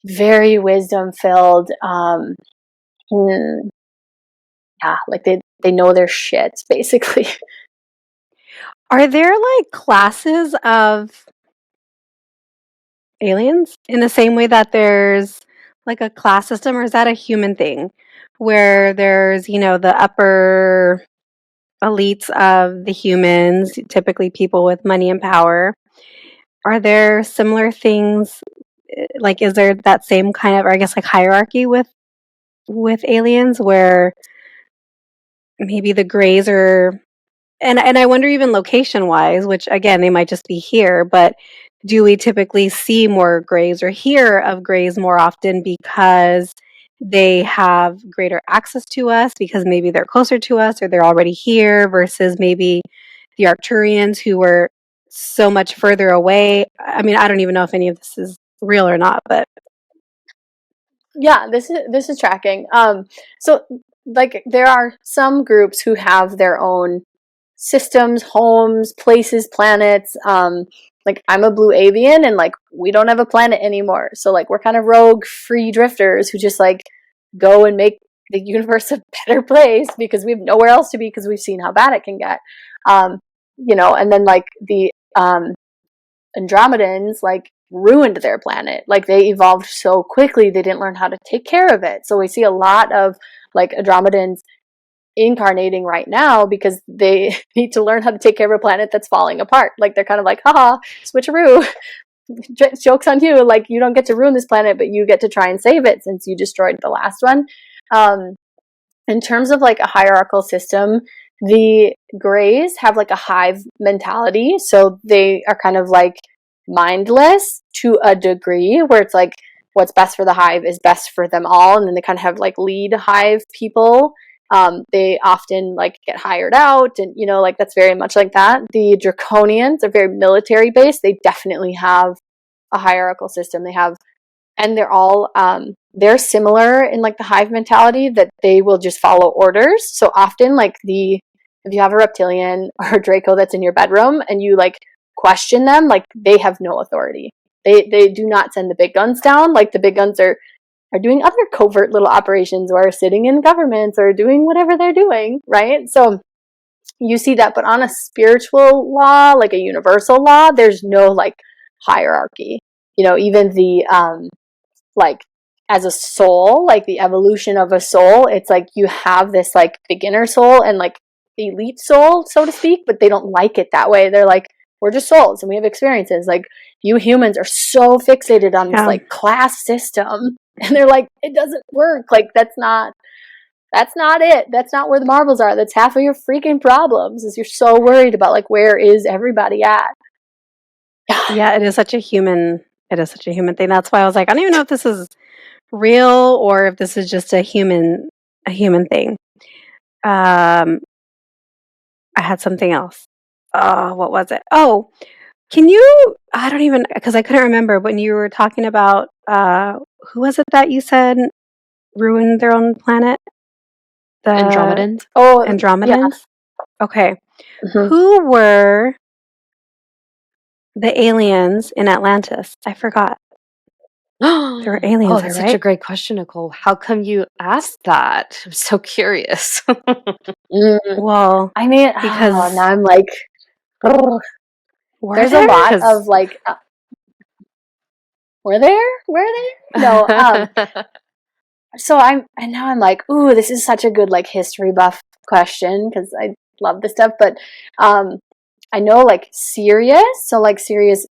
very wisdom filled, Yeah, like they know their shit, basically. Are there like classes of aliens in the same way that there's like a class system, or is that a human thing where there's, the upper elites of the humans, typically people with money and power? Are there similar things? Like, is there that same kind of, or I guess, like hierarchy with aliens where maybe the grays are, and I wonder even location wise, which again they might just be here, but do we typically see more grays or hear of grays more often because they have greater access to us because maybe they're closer to us or they're already here versus maybe the Arcturians who were so much further away? I mean, I don't even know if any of this is real or not, but Yeah, this is tracking. So like there are some groups who have their own systems, homes, places, planets. Like I'm a blue avian, and like we don't have a planet anymore. So like we're kind of rogue free drifters who just like go and make the universe a better place because we have nowhere else to be because we've seen how bad it can get. And then like the Andromedans like ruined their planet. Like they evolved so quickly, they didn't learn how to take care of it. So we see a lot of like Andromedans incarnating right now because they need to learn how to take care of a planet that's falling apart. Like they're kind of like, haha, switcheroo. Joke's on you. Like you don't get to ruin this planet, but you get to try and save it since you destroyed the last one. In terms of like a hierarchical system, the Greys have like a hive mentality. So they are kind of like mindless to a degree where it's like what's best for the hive is best for them all. And then they kind of have like lead hive people. They often like get hired out and, like that's very much like that. The Draconians are very military based. They definitely have a hierarchical system. And they're all they're similar in like the hive mentality that they will just follow orders. So often like if you have a reptilian or a Draco that's in your bedroom and you like question them, like they have no authority. They do not send the big guns down. Like the big guns are doing other covert little operations or sitting in governments or doing whatever they're doing, right? So you see that, but on a spiritual law, like a universal law, there's no like hierarchy. Even the like as a soul, like the evolution of a soul, it's like you have this like beginner soul and like elite soul, so to speak, but they don't like it that way. They're like, we're just souls and we have experiences. Like you humans are so fixated on this like class system, and they're like, it doesn't work. Like that's not it. That's not where the marbles are. That's half of your freaking problems is you're so worried about like where is everybody at. yeah, it is such a human thing. That's why I was like, I don't even know if this is real or if this is just a human thing. I had something else. Oh, what was it? Oh, can you? I don't even, because I couldn't remember when you were talking about who was it that you said ruined their own planet? The Andromedans. Oh, Andromedans. Yeah. Okay, Mm-hmm. who were the aliens in Atlantis? I forgot. There were aliens. Oh, that's such a great question, Nichole. How come you asked that? I'm so curious. Well, I mean, because now I'm like, there's a lot of like, were there? No. So now I'm like, ooh, this is such a good like history buff question because I love this stuff. But I know like Sirius, so like Sirius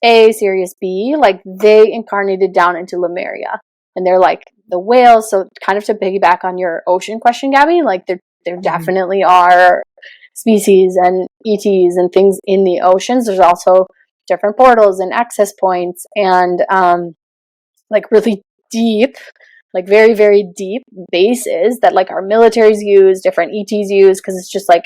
A, Sirius B, like they incarnated down into Lemuria, and they're like the whales. So kind of to piggyback on your ocean question, Gabby, like there definitely are species and ETs and things in the oceans. There's also different portals and access points and like really deep, like very, very deep bases that like our militaries use, different ETs use, because it's just like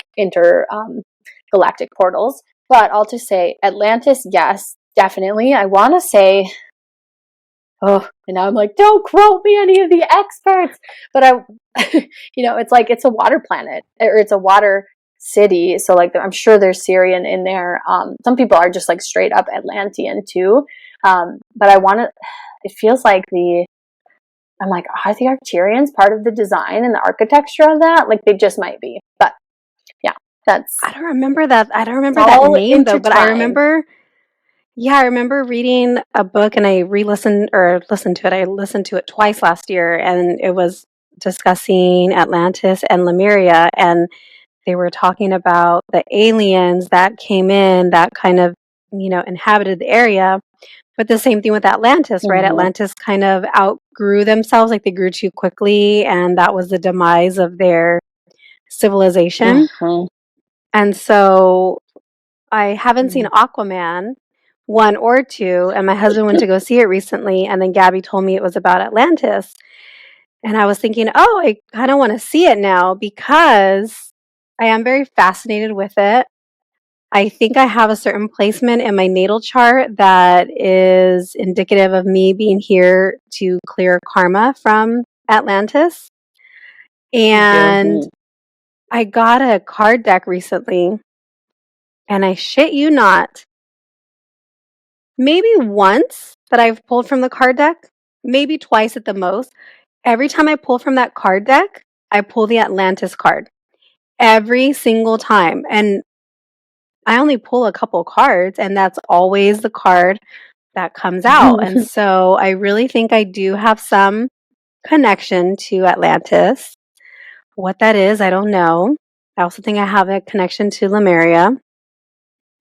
galactic portals. But I'll just say Atlantis, yes, definitely. I want to say, and now I'm like, don't quote me any of the experts. But it's like it's a water planet or it's a water city. So like I'm sure there's Syrian in there. Some people are just like straight up Atlantean too. But it feels like the I'm like, are the Arcturians part of the design and the architecture of that? Like, they just might be. But yeah, that's I don't remember that. I don't remember it's that all name though, but I intertwined. remember. Yeah, I remember reading a book and I re-listened or listened to it. I listened to it twice last year, and it was discussing Atlantis and Lemuria, and they were talking about the aliens that came in that kind of, inhabited the area. But the same thing with Atlantis, right? Mm-hmm. Atlantis kind of outgrew themselves, like they grew too quickly, and that was the demise of their civilization. Mm-hmm. And so I haven't seen Aquaman 1 or 2, and my husband went to go see it recently, and then Gabby told me it was about Atlantis. And I was thinking, oh, I kind of want to see it now because I am very fascinated with it. I think I have a certain placement in my natal chart that is indicative of me being here to clear karma from Atlantis. And Mm-hmm. I got a card deck recently, and I shit you not, maybe once that I've pulled from the card deck, maybe twice at the most. Every time I pull from that card deck, I pull the Atlantis card. Every single time. And I only pull a couple cards, and that's always the card that comes out. And so I really think I do have some connection to Atlantis. What that is, I don't know. I also think I have a connection to Lemuria.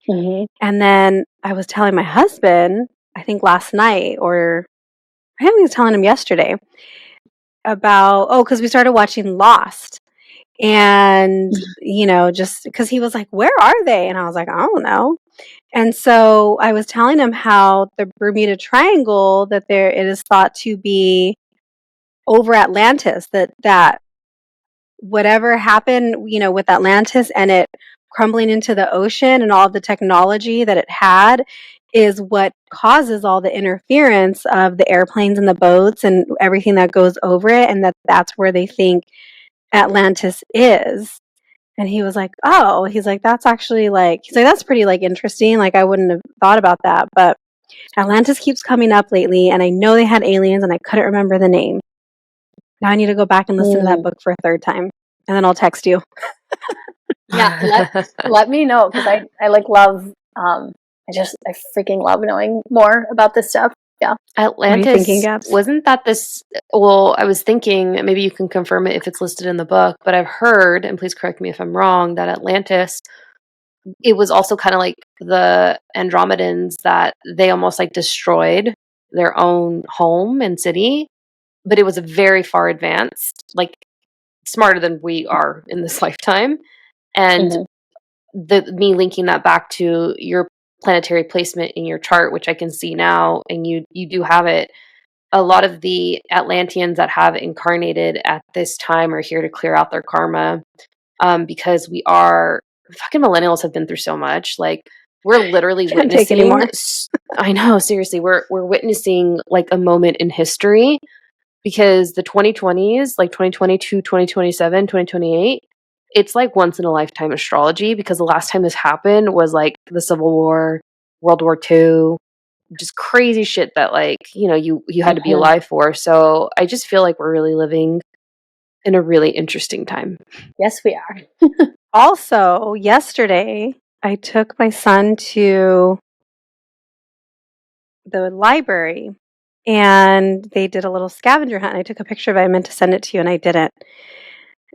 Mm-hmm. And then I was telling my husband, I think last night, or I think I was telling him yesterday about, because we started watching Lost. And, just because he was like, where are they? And I was like, I don't know. And so I was telling him how the Bermuda Triangle, that it is thought to be over Atlantis, that whatever happened, with Atlantis and it crumbling into the ocean and all the technology that it had is what causes all the interference of the airplanes and the boats and everything that goes over it, and that's where they think Atlantis is. And he was like, oh, he's like, that's actually he's like, that's pretty interesting. Like, I wouldn't have thought about that. But Atlantis keeps coming up lately, and I know they had aliens and I couldn't remember the name. Now I need to go back and listen to that book for a third time. And then I'll text you. Yeah, let me know, because I love I freaking love knowing more about this stuff. Yeah. What are you thinking, Atlantis, Gabs? wasn't that this? Well, I was thinking, maybe you can confirm it if it's listed in the book, but I've heard, and please correct me if I'm wrong, that Atlantis, it was also kind of like the Andromedans, that they almost destroyed their own home and city, but it was a very far advanced, smarter than we are in this lifetime. And me linking that back to your planetary placement in your chart, which I can see now, and you do have it. A lot of the Atlanteans that have incarnated at this time are here to clear out their karma, because we are fucking millennials have been through so much. We're literally Can't take witnessing. anymore. I know, seriously, we're witnessing a moment in history, because the 2020s, 2022, 2027, 2028, it's once in a lifetime astrology, because the last time this happened was the Civil War, World War II, just crazy shit that you had to be alive for. So I just feel like we're really living in a really interesting time. Yes, we are. Also, yesterday, I took my son to the library, and they did a little scavenger hunt. And I took a picture of it. I meant to send it to you, and I didn't.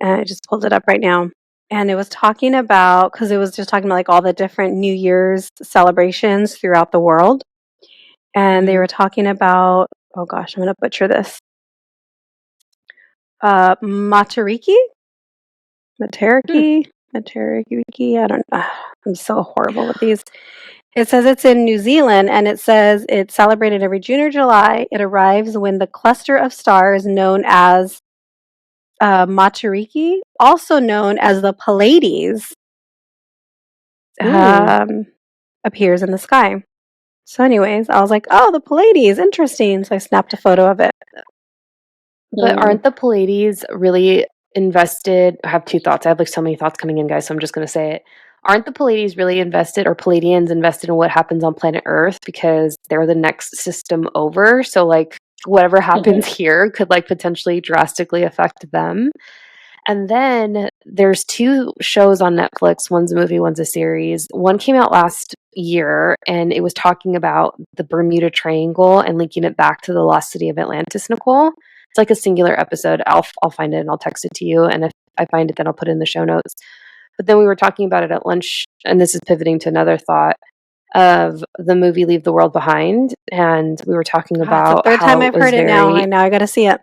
And I just pulled it up right now. And it was talking about, because it was just talking about all the different New Year's celebrations throughout the world. And they were talking about, oh gosh, I'm going to butcher this. Matariki? Matariki? Matariki? I don't know. I'm so horrible with these. It says it's in New Zealand, and it says it's celebrated every June or July. It arrives when the cluster of stars known as Matariki, also known as the Pleiades, appears in the sky. So anyways, I was like, oh, the Pleiades, interesting. So I snapped a photo of it. But aren't the Pleiades really invested? I have two thoughts. I have so many thoughts coming in, guys, so I'm just going to say it. Aren't the Pleiades really invested, or Pleiadians invested in what happens on planet Earth, because they're the next system over? So whatever happens here could like potentially drastically affect them. And then there's 2 shows on Netflix. One's a movie, one's a series. One came out last year, and it was talking about the Bermuda Triangle and linking it back to the lost city of Atlantis, Nichole. It's like a singular episode. I'll find it and I'll text it to you. And if I find it, then I'll put it in the show notes. But then we were talking about it at lunch, and this is pivoting to another thought of the movie Leave the World Behind. And we were talking It's about the third how time I've heard it now. Now I got to see it.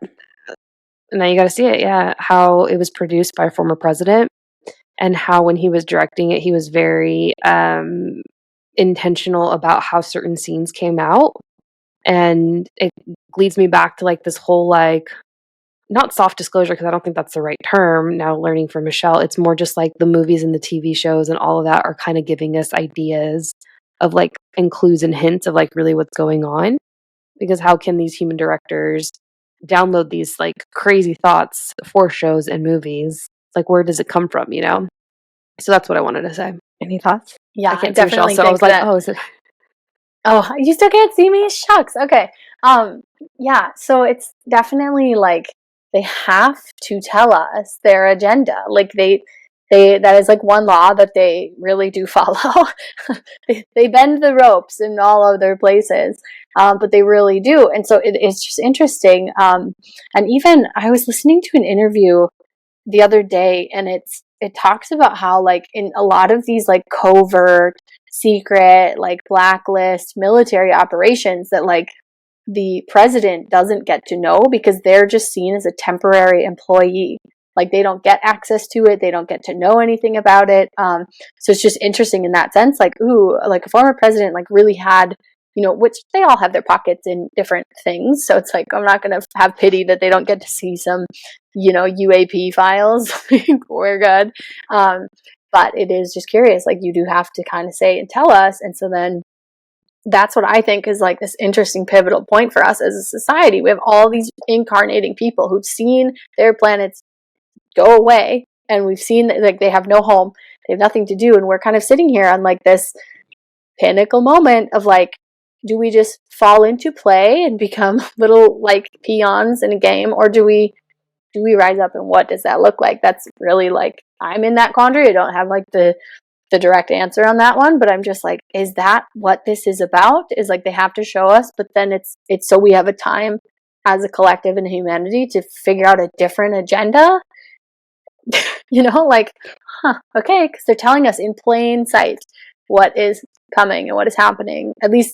now you got to see it, yeah. How it was produced by a former president, and how when he was directing it, he was very intentional about how certain scenes came out. And it leads me back to like this whole like, not soft disclosure, because I don't think that's the right term now, learning from Michelle. It's more just like the movies and the TV shows and all of that are kind of giving us ideas of like, and clues and hints of like really what's going on. Because how can these human directors download these like crazy thoughts for shows and movies? Like, where does it come from, you know? So that's what I wanted to say. Any thoughts? Yeah, I can't see Michelle, definitely so I think was like, that. oh, is it? Oh, you still can't see me? Shucks. Okay. Yeah, so it's definitely like they have to tell us their agenda. Like they that is like one law that they really do follow. They bend the ropes in all other places, but they really do. And so it's just interesting. And even I was listening to an interview the other day, and it talks about how like in a lot of these like covert, secret, like blacklist military operations that like the president doesn't get to know because they're just seen as a temporary employee. Like they don't get access to it, they don't get to know anything about it. So it's just interesting in that sense. Like, ooh, like a former president like really had, you know, which they all have their pockets in different things. So it's like I'm not going to have pity that they don't get to see some, you know, UAP files. We're good. But it is just curious. Like you do have to kind of say and tell us, and so then that's what I think is like this interesting pivotal point for us as a society. We have all these incarnating people who've seen their planets go away, and we've seen that like they have no home, they have nothing to do, and we're kind of sitting here on like this pinnacle moment of like, do we just fall into play and become little like peons in a game, or do we rise up, and what does that look like? That's really like, I'm in that quandary. I don't have like the direct answer on that one, but I'm just like, is that what this is about? Is like they have to show us, but then it's so we have a time as a collective in humanity to figure out a different agenda. You know, like, okay, because they're telling us in plain sight what is coming and what is happening, at least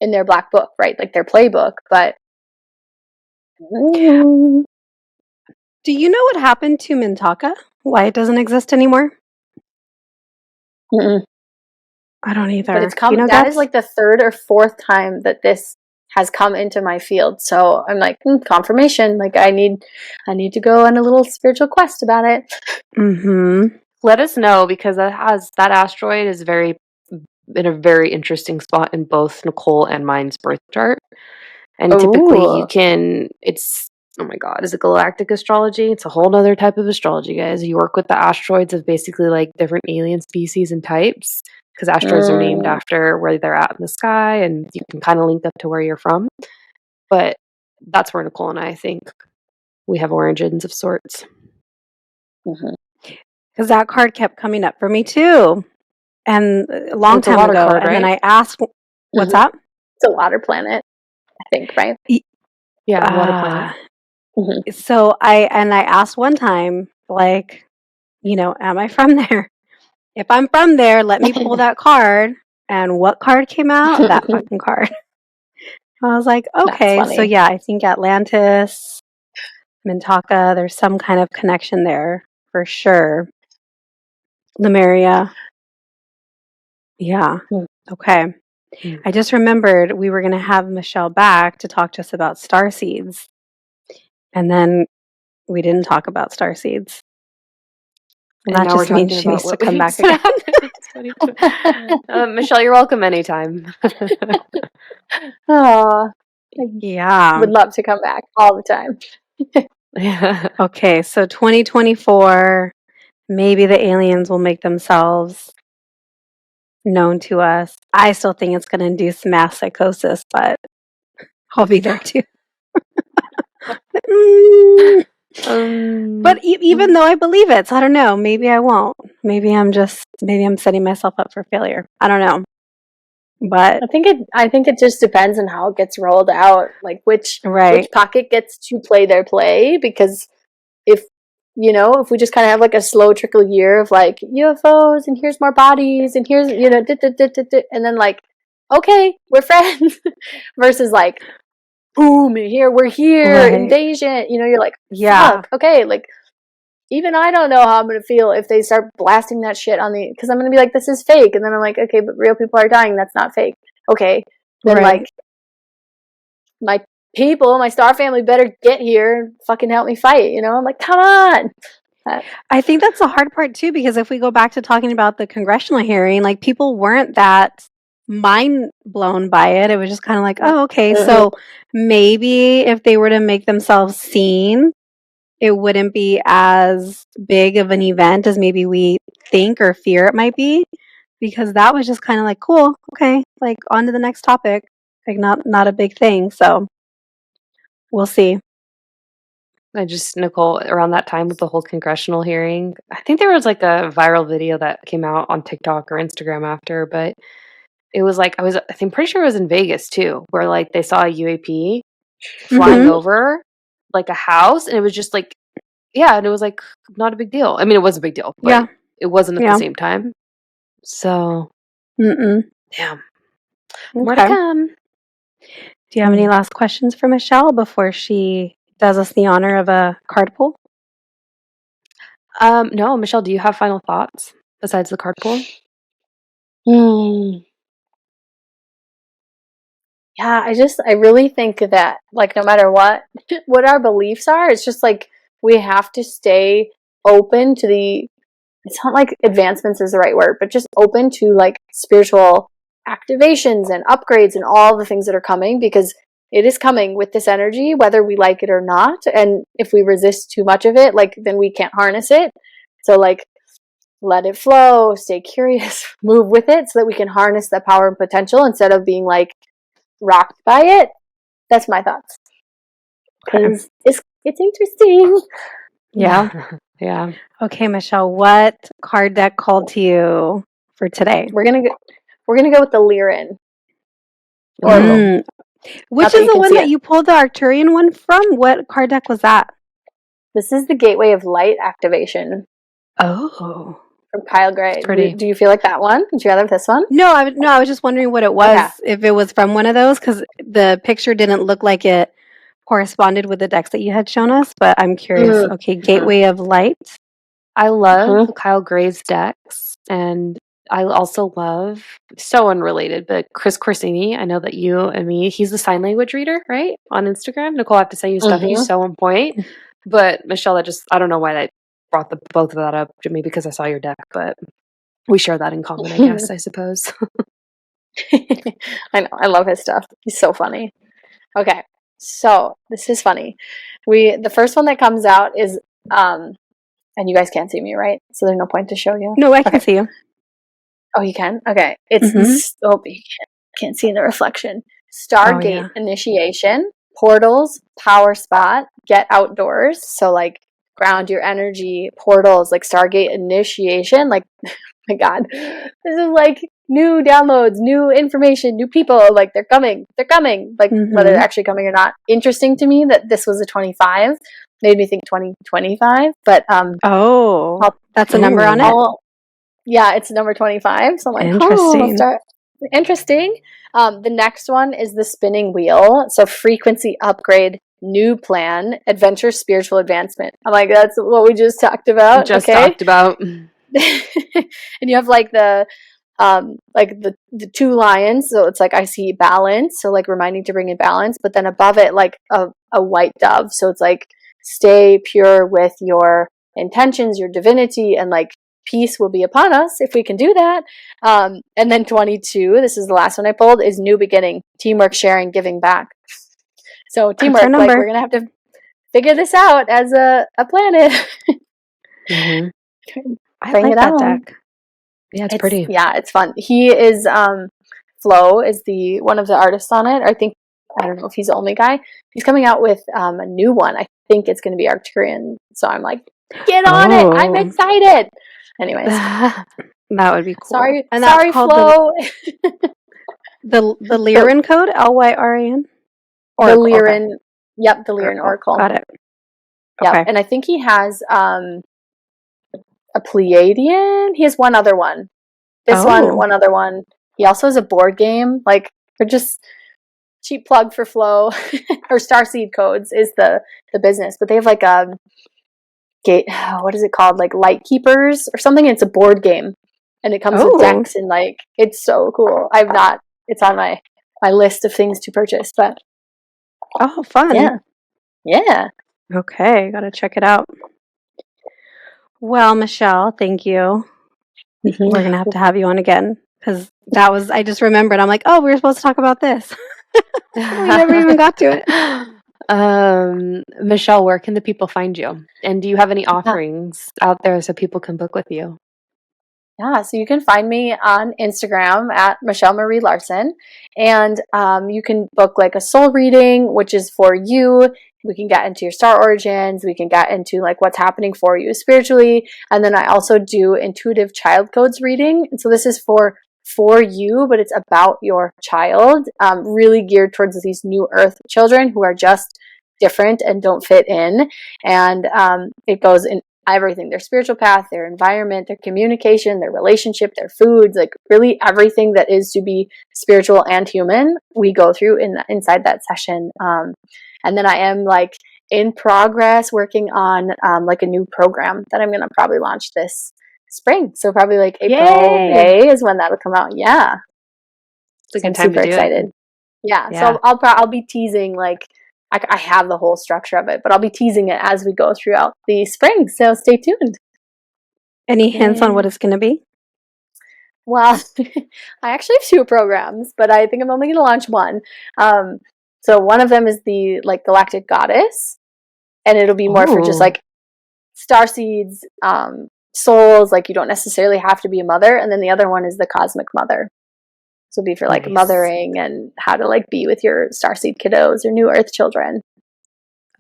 in their black book, right? Like their playbook. But do you know what happened to Mintaka? Why it doesn't exist anymore? Mm-mm. I don't either. But it's come. You know, that is like the third or fourth time that this has come into my field. So I'm like, confirmation. Like I need to go on a little spiritual quest about it. Mm-hmm. Let us know, because that asteroid is in a very interesting spot in both Nichole and mine's birth chart. And typically it's, oh my God, is it galactic astrology? It's a whole other type of astrology, guys. You work with the asteroids of basically like different alien species and types, because asteroids are named after where they're at in the sky, and you can kind of link up to where you're from. But that's where Nichole and I think we have origins of sorts. Because that card kept coming up for me too, and a long time ago. Card, and right? then I asked, "What's that?" It's a water planet, I think, right? Yeah, water planet. So I asked one time, like, you know, am I from there? If I'm from there, let me pull that card. And what card came out? That fucking card. I was like, okay, so yeah, I think Atlantis, Mintaka, there's some kind of connection there for sure. Lemuria. Yeah. Okay. I just remembered we were going to have Michelle back to talk to us about starseeds. And then we didn't talk about starseeds. And that just means she needs to come back again. Michelle, you're welcome anytime. Oh, yeah. Would love to come back all the time. Yeah. Okay, so 2024, maybe the aliens will make themselves known to us. I still think it's going to induce mass psychosis, but I'll be there too. But even though I believe it, so I don't know. Maybe I won't. Maybe I'm setting myself up for failure. I don't know. But I think it just depends on how it gets rolled out, like which pocket gets to play their play. Because if if we just kind of have like a slow trickle year of like UFOs and here's more bodies and here's and then like okay we're friends versus like boom we're here invasion. You're like fuck okay like. Even I don't know how I'm going to feel if they start blasting that shit on because I'm going to be like, this is fake. And then I'm like, okay, but real people are dying. That's not fake. Okay. Then like, my people, my star family better get here and fucking help me fight. I'm like, come on. I think that's the hard part too, because if we go back to talking about the congressional hearing, like people weren't that mind blown by it. It was just kind of like, oh, okay. So maybe if they were to make themselves seen, it wouldn't be as big of an event as maybe we think or fear it might be, because that was just kind of like, cool, okay, like on to the next topic, like not a big thing. So we'll see. Nichole, around that time with the whole congressional hearing, I think there was like a viral video that came out on TikTok or Instagram after, but it was like, I'm pretty sure it was in Vegas too, where like they saw a UAP flying over like a house, and it was just like, yeah, and it was like not a big deal. I mean, it was a big deal, but it wasn't at the same time. So, yeah, more to come. Do you have any last questions for Michelle before she does us the honor of a card pull? No, Michelle, do you have final thoughts besides the card pull? Yeah, I really think that like no matter what our beliefs are, it's just like we have to stay open to it's not like advancements is the right word, but just open to like spiritual activations and upgrades and all the things that are coming, because it is coming with this energy, whether we like it or not. And if we resist too much of it, like then we can't harness it. So like let it flow, stay curious, move with it so that we can harness the power and potential instead of being like rocked by it. That's my thoughts. Because it's interesting. Yeah. Yeah. Okay, Michelle, what card deck called to you for today? We're gonna go with the Lyran. Which is the one that you pulled the Arcturian one from? What card deck was that? This is the Gateway of Light activation. Oh. From Kyle Gray. Do you feel like that one? Would you rather have this one? No, I was just wondering what it was, if it was from one of those, because the picture didn't look like it corresponded with the decks that you had shown us, but I'm curious. Okay, Gateway of Light. I love Kyle Gray's decks, and I also love, so unrelated, but Chris Corsini. I know that you and me, he's the sign language reader, right? On Instagram. Nichole, I have to send you stuff. He's so on point. But Michelle, I don't know why I brought both of that up, maybe because I saw your deck, but we share that in common, I guess, I suppose. I know. I love his stuff. He's so funny. Okay. So this is funny. The first one that comes out is, and you guys can't see me, right? So there's no point to show you. No, I can see you. Oh, you can? Okay. It's, you can't see in the reflection. Stargate initiation, portals, power spot, get outdoors. So like ground your energy, portals, like Stargate initiation. Like, my God, this is like new downloads, new information, new people. Like they're coming. Like whether they're actually coming or not. Interesting to me that this was a 25. Made me think 2025. But that's a number on it. Yeah, it's number 25. So I'm like, interesting. The next one is the spinning wheel. So frequency upgrade, new plan, adventure, spiritual advancement. I'm like, that's what we just talked about. Talked about. And you have like the two lions. So it's like I see balance. So like reminding to bring in balance. But then above it, like a white dove. So it's like stay pure with your intentions, your divinity, and like peace will be upon us if we can do that. And then 22, this is the last one I pulled, is new beginning, teamwork, sharing, giving back. So teamwork, like we're gonna have to figure this out as a planet. I like that deck. Yeah, it's pretty. Yeah, it's fun. He is Flo is one of the artists on it. I don't know if he's the only guy. He's coming out with a new one. I think it's going to be Arcturian. So I'm like, get on it! I'm excited. Anyways, that would be cool. sorry, And that's sorry, called Flo. the Lyran code, Lyran. The Lyran. Okay. Yep, the Lyran Oracle. Got it. Yeah, okay. And I think he has a Pleiadian. He has one other one. This one other one. He also has a board game. Like, we're just cheap plug for Flo or Starseed Codes is the business, but they have like a gate. What is it called? Like Light Keepers or something. It's a board game, and it comes with decks and like it's so cool. It's on my list of things to purchase, but fun. Yeah. Okay, gotta check it out. Well, Michelle, thank you. Mm-hmm. We're gonna have you on again because I just remembered. I'm like, we were supposed to talk about this. We never even got to it. Michelle, where can the people find you? And do you have any offerings out there so people can book with you? Yeah, so you can find me on Instagram at Michelle Marie Larson, and you can book like a soul reading, which is for you. We can get into your star origins. We can get into like what's happening for you spiritually, and then I also do intuitive child codes reading. And so this is for you, but it's about your child, really geared towards these new Earth children who are just different and don't fit in, and it goes in everything, their spiritual path, their environment, their communication, their relationship, their foods, like really everything that is to be spiritual and human, we go through inside that session. And then I am like in progress working on like a new program that I'm going to probably launch this spring. So probably like April, May is when that'll come out. Yeah. It's a good time to do excited. it. Yeah. So I'll be teasing like, I have the whole structure of it, but I'll be teasing it as we go throughout the spring. So stay tuned. Any hints on what it's going to be? Well, I actually have 2 programs, but I think I'm only going to launch one. So one of them is the like Galactic Goddess, and it'll be more for just like starseeds, souls. Like you don't necessarily have to be a mother. And then the other one is the Cosmic Mother. So it'll be for like mothering and how to like be with your starseed kiddos or new Earth children.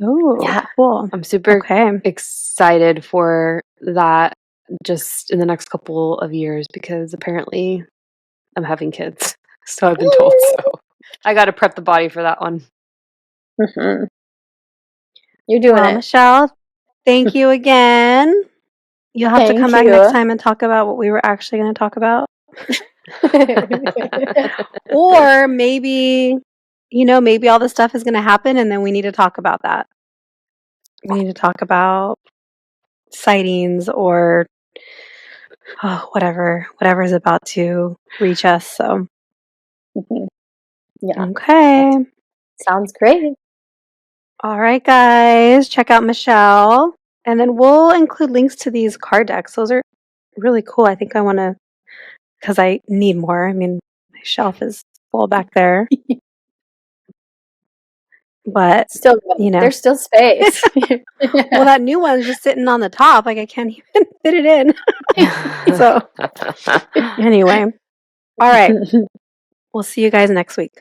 Oh, yeah, cool. I'm super excited for that just in the next couple of years because apparently I'm having kids. So I've been told. So I got to prep the body for that one. Mm-hmm. You're doing it. Michelle, thank you again. You'll have to come back next time and talk about what we were actually going to talk about. Or maybe, maybe all this stuff is going to happen and then we need to talk about that. We need to talk about sightings or whatever is about to reach us. So, yeah. Okay. Sounds great. All right, guys, check out Michelle. And then we'll include links to these card decks. Those are really cool. I think I want to, because I need more. I mean, my shelf is full back there. But, still, there's still space. Well, that new one's just sitting on the top. Like, I can't even fit it in. So, anyway. All right. We'll see you guys next week.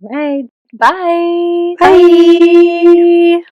All right. Bye. Bye.